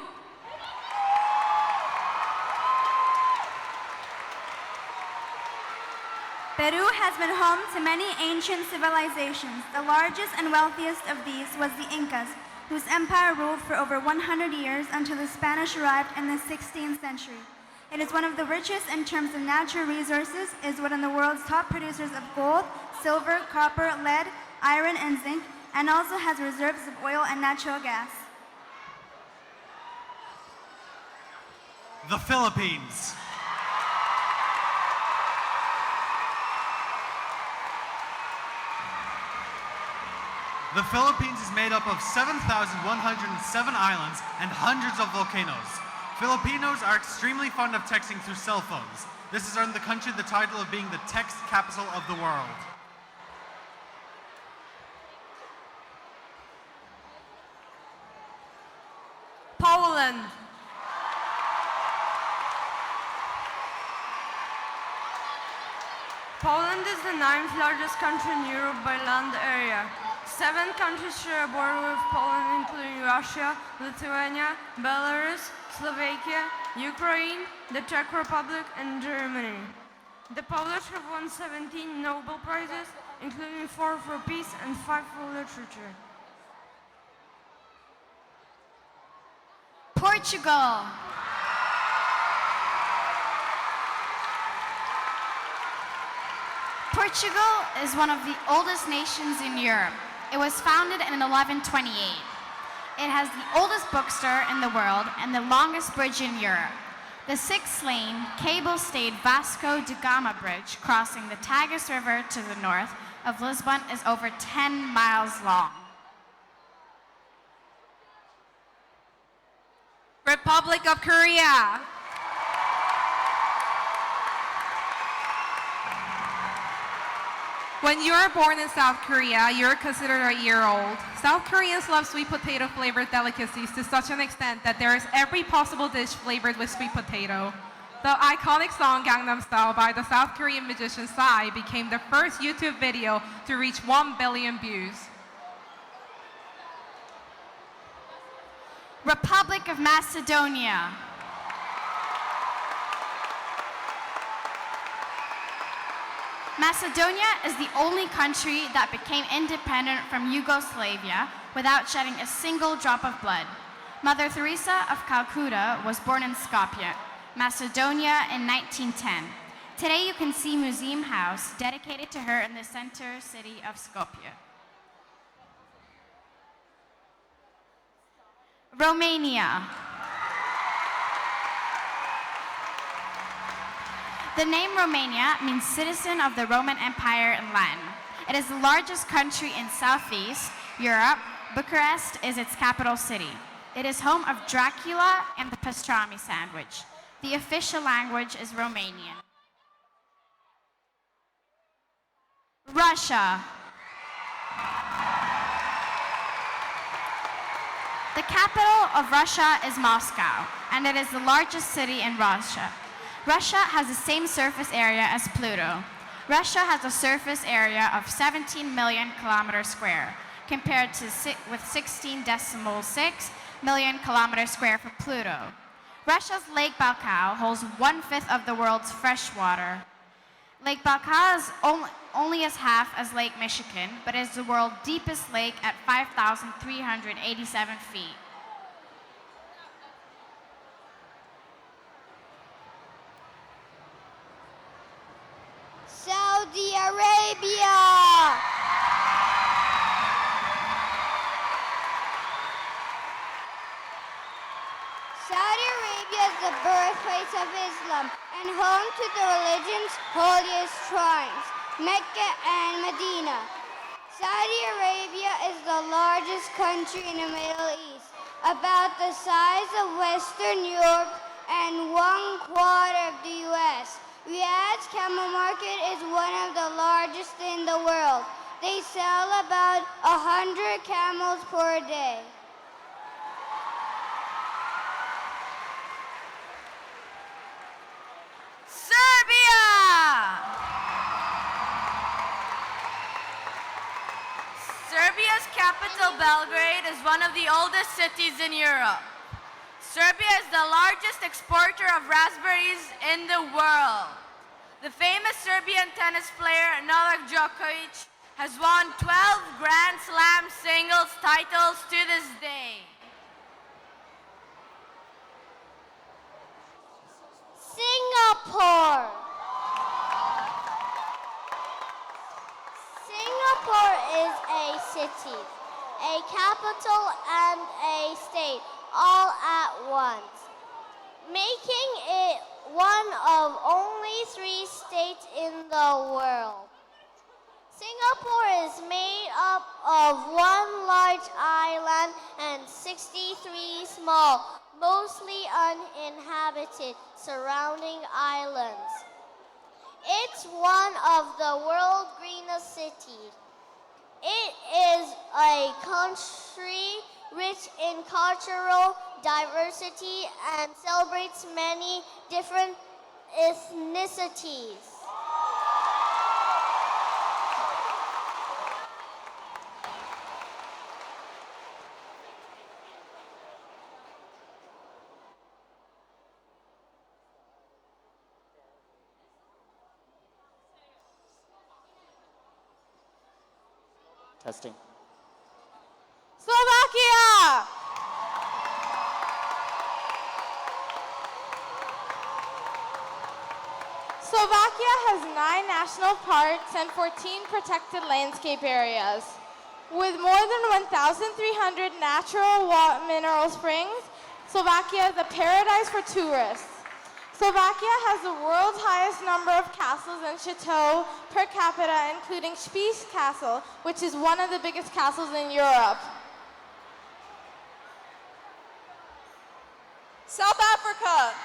Peru has been home to many ancient civilizations. The largest and wealthiest of these was the Incas, whose empire ruled for over 100 years until the Spanish arrived in the 16th century. It is one of the richest in terms of natural resources, is one of the world's top producers of gold, silver, copper, lead, iron, and zinc, and also has reserves of oil and natural gas. The Philippines. The Philippines is made up of 7,107 islands and hundreds of volcanoes. Filipinos are extremely fond of texting through cell phones. This has earned the country the title of being the text capital of the world. Poland. Poland is the 9th largest country in Europe by land area. 7 countries share a border with Poland, including Russia, Lithuania, Belarus, Slovakia, Ukraine, the Czech Republic, and Germany. The Polish have won 17 Nobel Prizes, including 4 for peace and 5 for literature. Portugal. Portugal is one of the oldest nations in Europe. It was founded in 1128. It has the oldest bookstore in the world and the longest bridge in Europe. The 6-lane, cable-stayed Vasco da Gama Bridge crossing the Tagus River to the north of Lisbon is over 10 miles long. Republic of Korea. When you are born in South Korea, you're considered a year old. South Koreans love sweet potato flavored delicacies to such an extent that there is every possible dish flavored with sweet potato. The iconic song Gangnam Style by the South Korean magician Psy became the first YouTube video to reach 1 billion views. Republic of Macedonia. Macedonia is the only country that became independent from Yugoslavia without shedding a single drop of blood. Mother Teresa of Calcutta was born in Skopje, Macedonia in 1910. Today you can see Museum House dedicated to her in the center city of Skopje. Romania. The name Romania means citizen of the Roman Empire in Latin. It is the largest country in Southeast Europe. Bucharest is its capital city. It is home of Dracula and the pastrami sandwich. The official language is Romanian. Russia. The capital of Russia is Moscow, and it is the largest city in Russia. Russia has the same surface area as Pluto. Russia has a surface area of 17 million kilometers square, compared to with 16.6 million kilometers square for Pluto. Russia's Lake Baikal holds 1/5 of the world's fresh water. Lake Baikal is only as half as Lake Michigan, but is the world's deepest lake at 5,387 feet. Arabia! Saudi Arabia is the birthplace of Islam and home to the religion's holiest shrines, Mecca and Medina. Saudi Arabia is the largest country in the Middle East, about the size of Western Europe and 1/4 of the US. Riyadh's camel market is one of the largest in the world. They sell about 100 camels per day. Serbia's capital, Belgrade, is one of the oldest cities in Europe. Serbia is the largest exporter of raspberries in the world. The famous Serbian tennis player Novak Djokovic has won 12 Grand Slam singles titles to this day. Singapore. Singapore is a city, a capital, and a state all at once, making it one of only 3 states in the world. Singapore is made up of one large island and 63 small, mostly uninhabited surrounding islands. It's one of the world's greenest cities. It is a country rich in cultural diversity and celebrates many different ethnicities. Testing. Slovakia! Slovakia has 9 national parks and 14 protected landscape areas. With more than 1,300 natural mineral springs, Slovakia is a paradise for tourists. Slovakia has the world's highest number of castles and chateaux per capita, including Spiš Castle, which is one of the biggest castles in Europe. South Africa.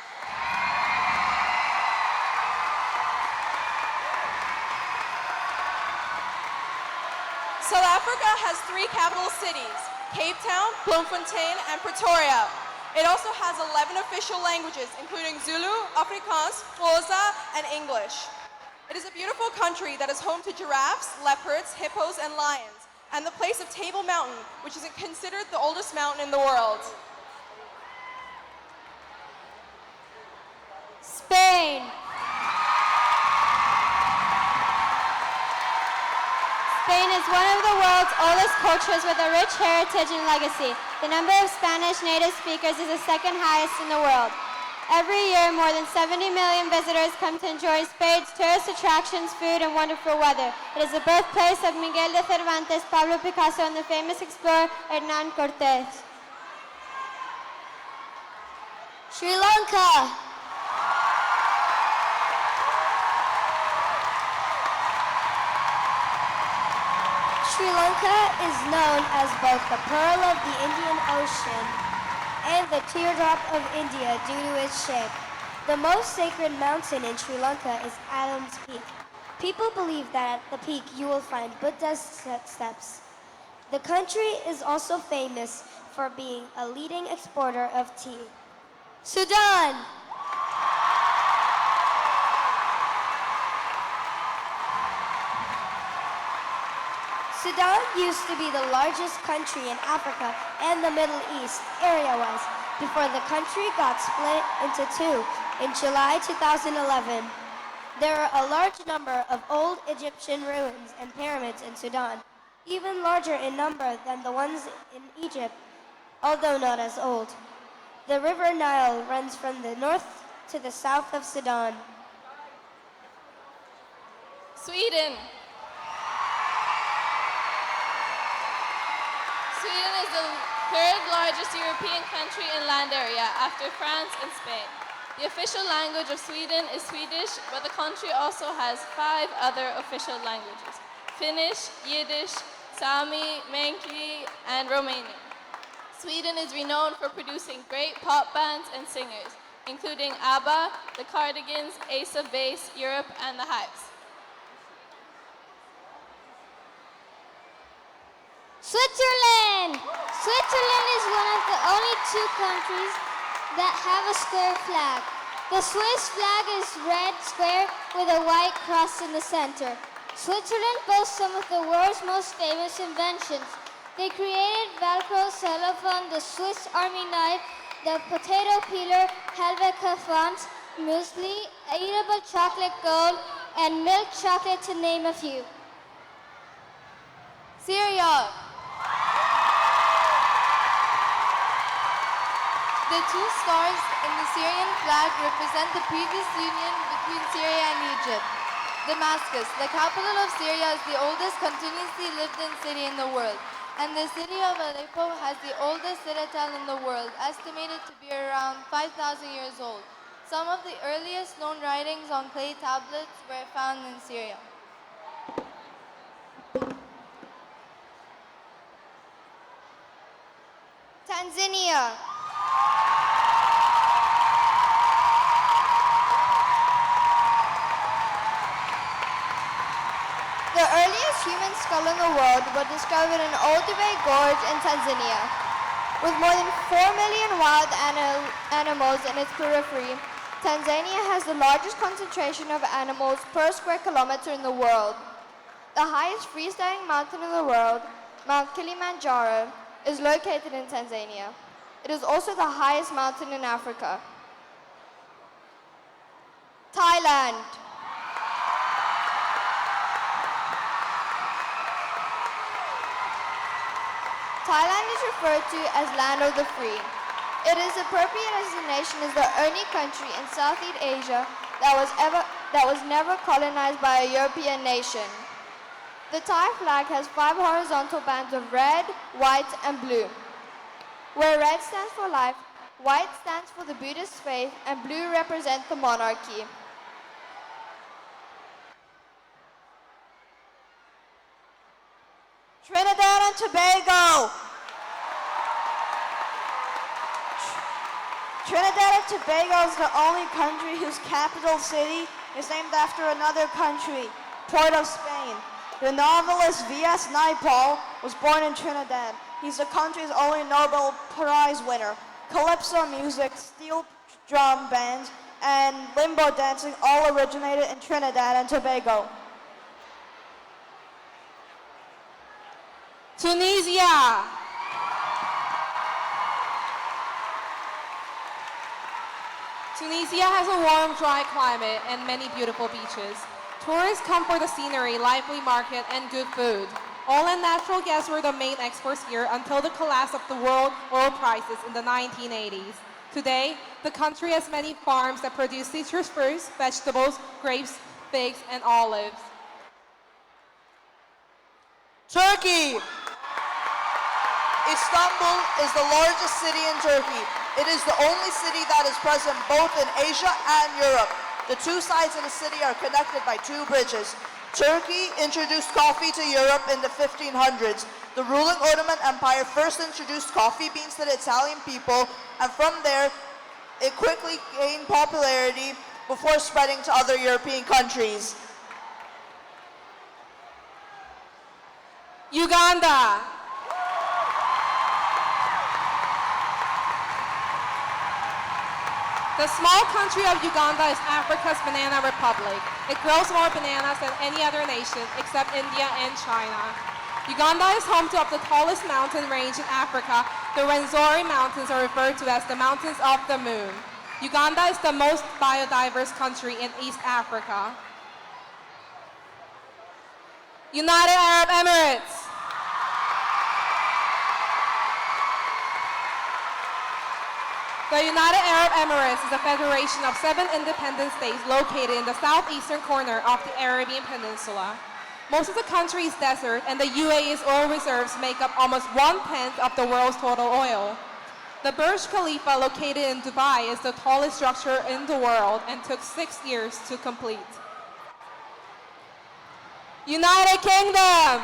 South Africa has 3 capital cities, Cape Town, Bloemfontein, and Pretoria. It also has 11 official languages, including Zulu, Afrikaans, Xhosa, and English. It is a beautiful country that is home to giraffes, leopards, hippos, and lions, and the place of Table Mountain, which is considered the oldest mountain in the world. Spain. Spain is one of the world's oldest cultures with a rich heritage and legacy. The number of Spanish native speakers is the 2nd highest in the world. Every year, more than 70 million visitors come to enjoy Spain's tourist attractions, food, and wonderful weather. It is the birthplace of Miguel de Cervantes, Pablo Picasso, and the famous explorer Hernán Cortés. Sri Lanka. Sri Lanka is known as both the Pearl of the Indian Ocean and the Teardrop of India due to its shape. The most sacred mountain in Sri Lanka is Adam's Peak. People believe that at the peak you will find Buddha's steps. The country is also famous for being a leading exporter of tea. Sudan. Sudan used to be the largest country in Africa and the Middle East, area-wise, before the country got split into 2 in July 2011. There are a large number of old Egyptian ruins and pyramids in Sudan, even larger in number than the ones in Egypt, although not as old. The River Nile runs from the north to the south of Sudan. Sweden. Sweden is the third largest European country in land area after France and Spain. The official language of Sweden is Swedish, but the country also has 5 other official languages: Finnish, Yiddish, Sami, Meänkieli, and Romanian. Sweden is renowned for producing great pop bands and singers, including ABBA, the Cardigans, Ace of Base, Europe, and the Hives. Switzerland! Switzerland is one of the only 2 countries that have a square flag. The Swiss flag is red square with a white cross in the center. Switzerland boasts some of the world's most famous inventions. They created Velcro cellophane, the Swiss Army knife, the potato peeler, Helvetica font, muesli, eatable chocolate gold, and milk chocolate, to name a few. Syria. The 2 stars in the Syrian flag represent the previous union between Syria and Egypt. Damascus, the capital of Syria, is the oldest continuously lived-in city in the world, and the city of Aleppo has the oldest citadel in the world, estimated to be around 5,000 years old. Some of the earliest known writings on clay tablets were found in Syria. Tanzania. The earliest human skull in the world was discovered in Olduvai Gorge in Tanzania. With more than 4 million wild animals in its periphery, Tanzania has the largest concentration of animals per square kilometer in the world. The highest freestanding mountain in the world, Mount Kilimanjaro, is located in Tanzania. It is also the highest mountain in Africa. Thailand. Thailand is referred to as Land of the Free. It is appropriate as the nation is the only country in Southeast Asia that was never colonized by a European nation. The Thai flag has 5 horizontal bands of red, white, and blue, where red stands for life, white stands for the Buddhist faith, and blue represents the monarchy. Trinidad and Tobago. Trinidad and Tobago is the only country whose capital city is named after another country, Port of Spain. The novelist V.S. Naipaul was born in Trinidad. He's the country's only Nobel Prize winner. Calypso music, steel drum bands, and limbo dancing all originated in Trinidad and Tobago. Tunisia. Tunisia has a warm, dry climate and many beautiful beaches. Tourists come for the scenery, lively market, and good food. Oil and natural gas were the main exports here until the collapse of the world oil prices in the 1980s. Today, the country has many farms that produce citrus fruits, vegetables, grapes, figs, and olives. Turkey. Istanbul is the largest city in Turkey. It is the only city that is present both in Asia and Europe. The 2 sides of the city are connected by 2 bridges. Turkey introduced coffee to Europe in the 1500s. The ruling Ottoman Empire first introduced coffee beans to the Italian people, and from there, it quickly gained popularity before spreading to other European countries. Uganda. The small country of Uganda is Africa's banana republic. It grows more bananas than any other nation except India and China. Uganda is home to the tallest mountain range in Africa. The Rwenzori Mountains are referred to as the Mountains of the Moon. Uganda is the most biodiverse country in East Africa. United Arab Emirates. The United Arab Emirates is a federation of 7 independent states located in the southeastern corner of the Arabian Peninsula. Most of the country is desert, and the UAE's oil reserves make up almost 1/10 of the world's total oil. The Burj Khalifa, located in Dubai, is the tallest structure in the world and took 6 years to complete. United Kingdom!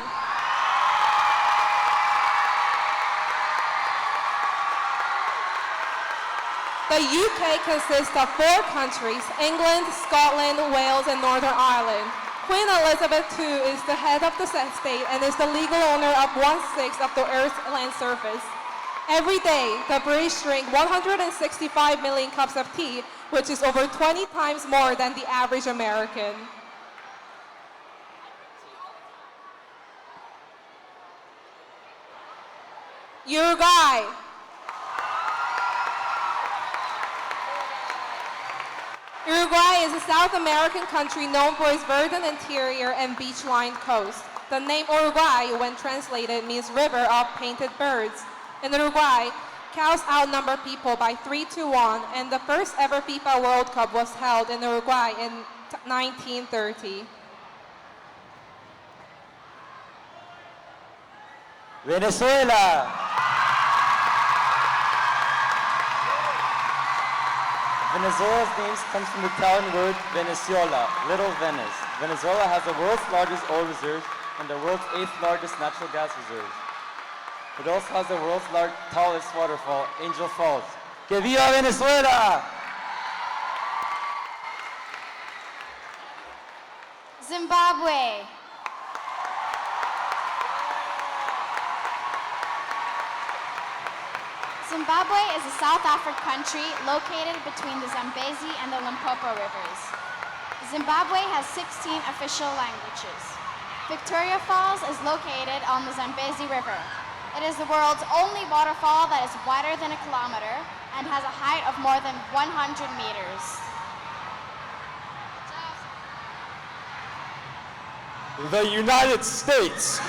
The UK consists of 4 countries: England, Scotland, Wales, and Northern Ireland. Queen Elizabeth II is the head of the state and is the legal owner of 1/6 of the Earth's land surface. Every day, the British drink 165 million cups of tea, which is over 20 times more than the average American. Uruguay. Uruguay is a South American country known for its verdant interior and beach-lined coast. The name Uruguay, when translated, means river of painted birds. In Uruguay, cows outnumber people by 3-1, and the first ever FIFA World Cup was held in Uruguay in 1930. Venezuela. Venezuela's name comes from the Italian word Venezuela, Little Venice. Venezuela has the world's largest oil reserve and the world's 8th largest natural gas reserve. It also has the world's tallest waterfall, Angel Falls. ¡Que viva Venezuela! Zimbabwe. Zimbabwe is a South African country located between the Zambezi and the Limpopo rivers. Zimbabwe has 16 official languages. Victoria Falls is located on the Zambezi River. It is the world's only waterfall that is wider than a kilometer and has a height of more than 100 meters. The United States.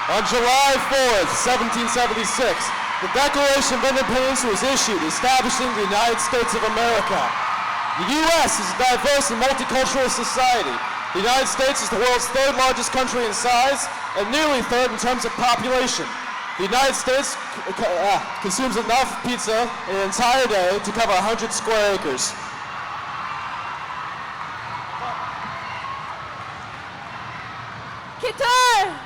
On July 4th, 1776, the Declaration of Independence was issued, establishing the United States of America. The U.S. is a diverse and multicultural society. The United States is the world's 3rd largest country in size and nearly 3rd in terms of population. The United States consumes enough pizza in an entire day to cover 100 square acres. Qatar!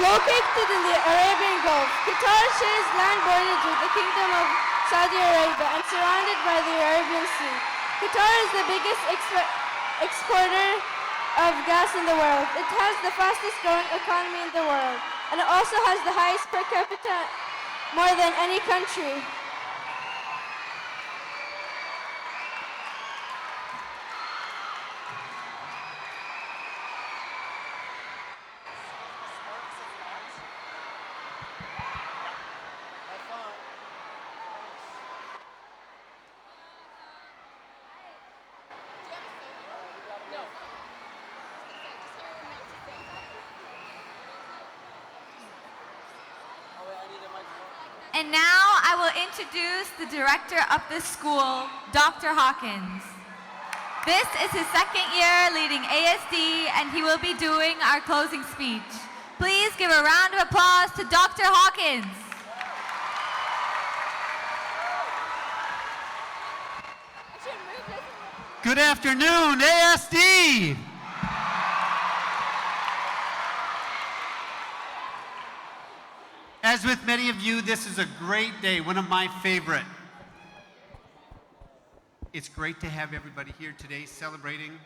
Located in the Arabian Gulf, Qatar shares land borders with the Kingdom of Saudi Arabia and surrounded by the Arabian Sea. Qatar is the biggest exporter of gas in the world. It has the fastest growing economy in the world, and it also has the highest per capita, more than any country. And now I will introduce the director of this school, Dr. Hawkins. This is his 2nd year leading ASD, and he will be doing our closing speech. Please give a round of applause to Dr. Hawkins. Good afternoon, ASD. As with many of you, this is a great day, one of my favorite. It's great to have everybody here today celebrating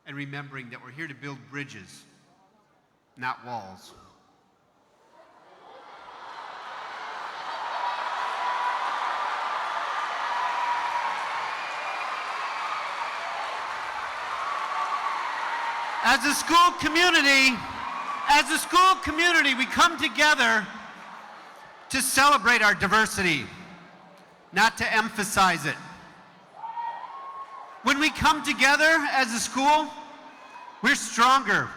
and remembering that we're here to build bridges, not walls. As a school community, we come together to celebrate our diversity, not to emphasize it. When we come together as a school, we're stronger.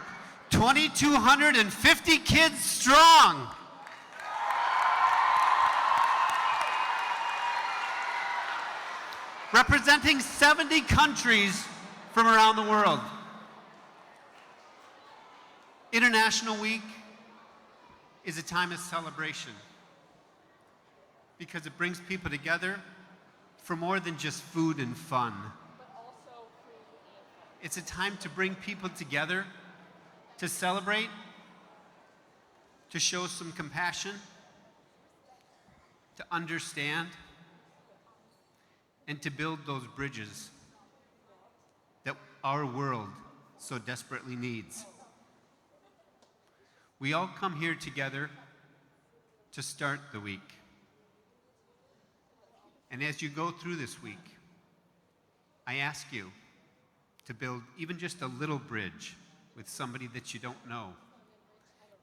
2,250 kids strong. Representing 70 countries from around the world. International Week is a time of celebration because it brings people together for more than just food and fun. It's a time to bring people together, to celebrate, to show some compassion, to understand, and to build those bridges that our world so desperately needs. We all come here together to start the week. And as you go through this week, I ask you to build even just a little bridge with somebody that you don't know.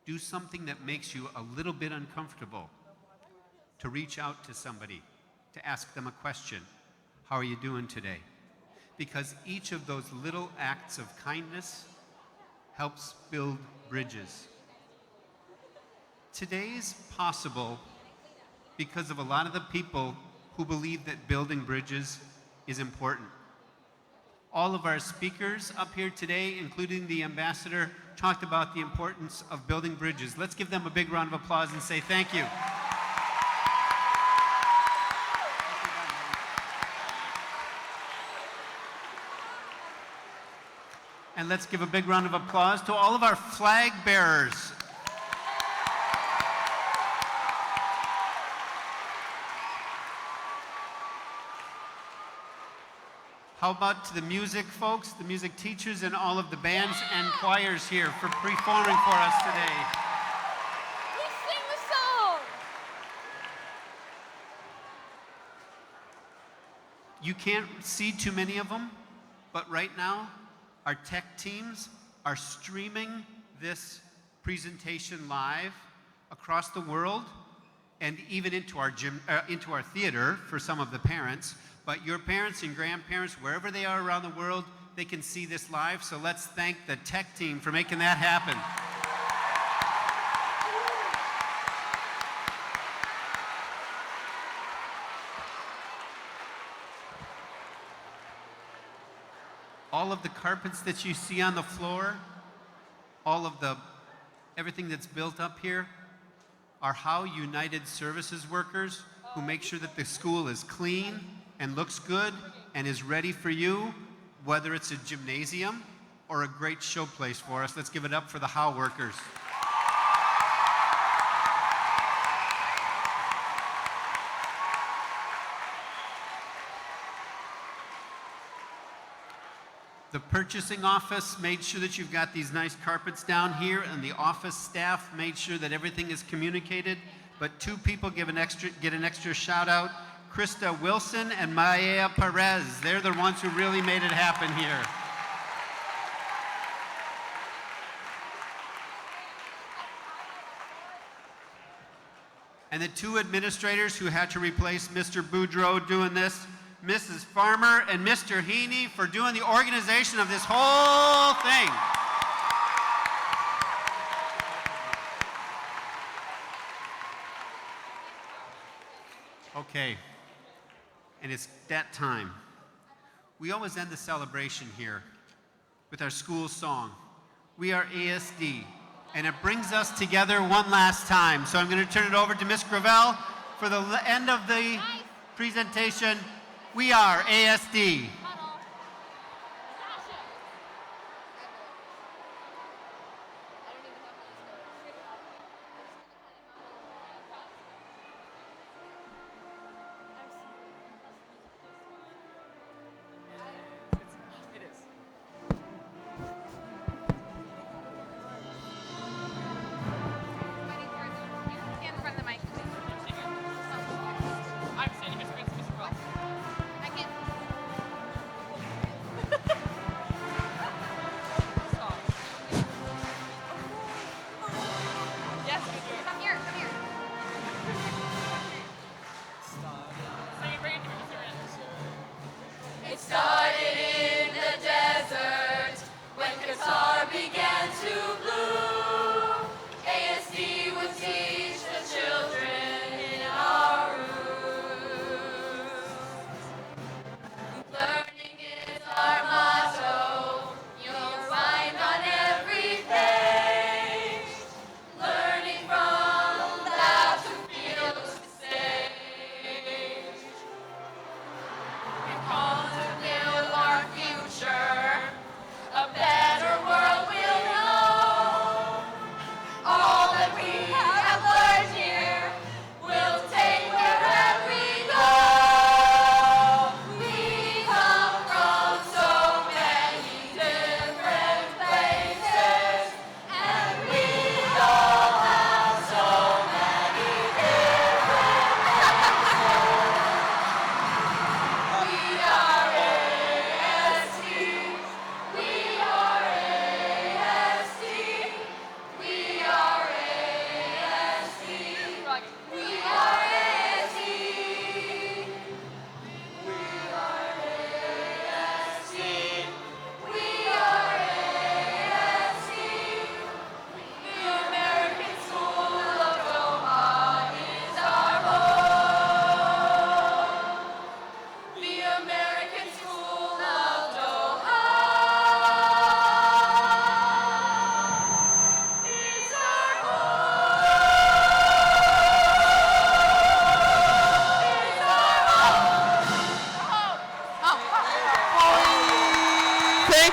Do something that makes you a little bit uncomfortable. To reach out to somebody, to ask them a question. How are you doing today? Because each of those little acts of kindness helps build bridges. Today's possible because of a lot of the people who believe that building bridges is important. All of our speakers up here today, including the ambassador, talked about the importance of building bridges. Let's give them a big round of applause and say thank you. And let's give a big round of applause to all of our flag bearers. How about to the music folks, the music teachers, and all of the bands and choirs here for performing for us today. We sing the song. You can't see too many of them, but right now, our tech teams are streaming this presentation live across the world and even into our theater for some of the parents. But your parents and grandparents, wherever they are around the world, they can see this live. So let's thank the tech team for making that happen. All of the carpets that you see on the floor, all of everything that's built up here are how United Services workers who make sure that the school is clean and looks good and is ready for you, whether it's a gymnasium or a great show place for us. Let's give it up for the How workers. The purchasing office made sure that you've got these nice carpets down here, and the office staff made sure that everything is communicated. But two people get an extra shout out. Krista Wilson and Maya Perez. They're the ones who really made it happen here. And the two administrators who had to replace Mr. Boudreau doing this, Mrs. Farmer and Mr. Heaney, for doing the organization of this whole thing. Okay. And it's that time. We always end the celebration here with our school song. We are ASD, and it brings us together one last time. So I'm going to turn it over to Ms. Gravel for the end of the presentation. We are ASD.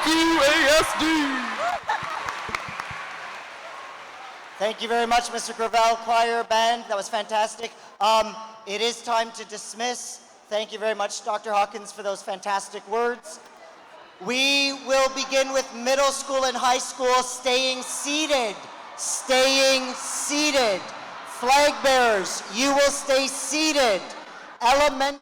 Thank you, ASD. Thank you very much, Mr. Gravel, choir, band. That was fantastic. It is time to dismiss. Thank you very much, Dr. Hawkins, for those fantastic words. We will begin with middle school and high school staying seated. Staying seated. Flag bearers, you will stay seated. Elementary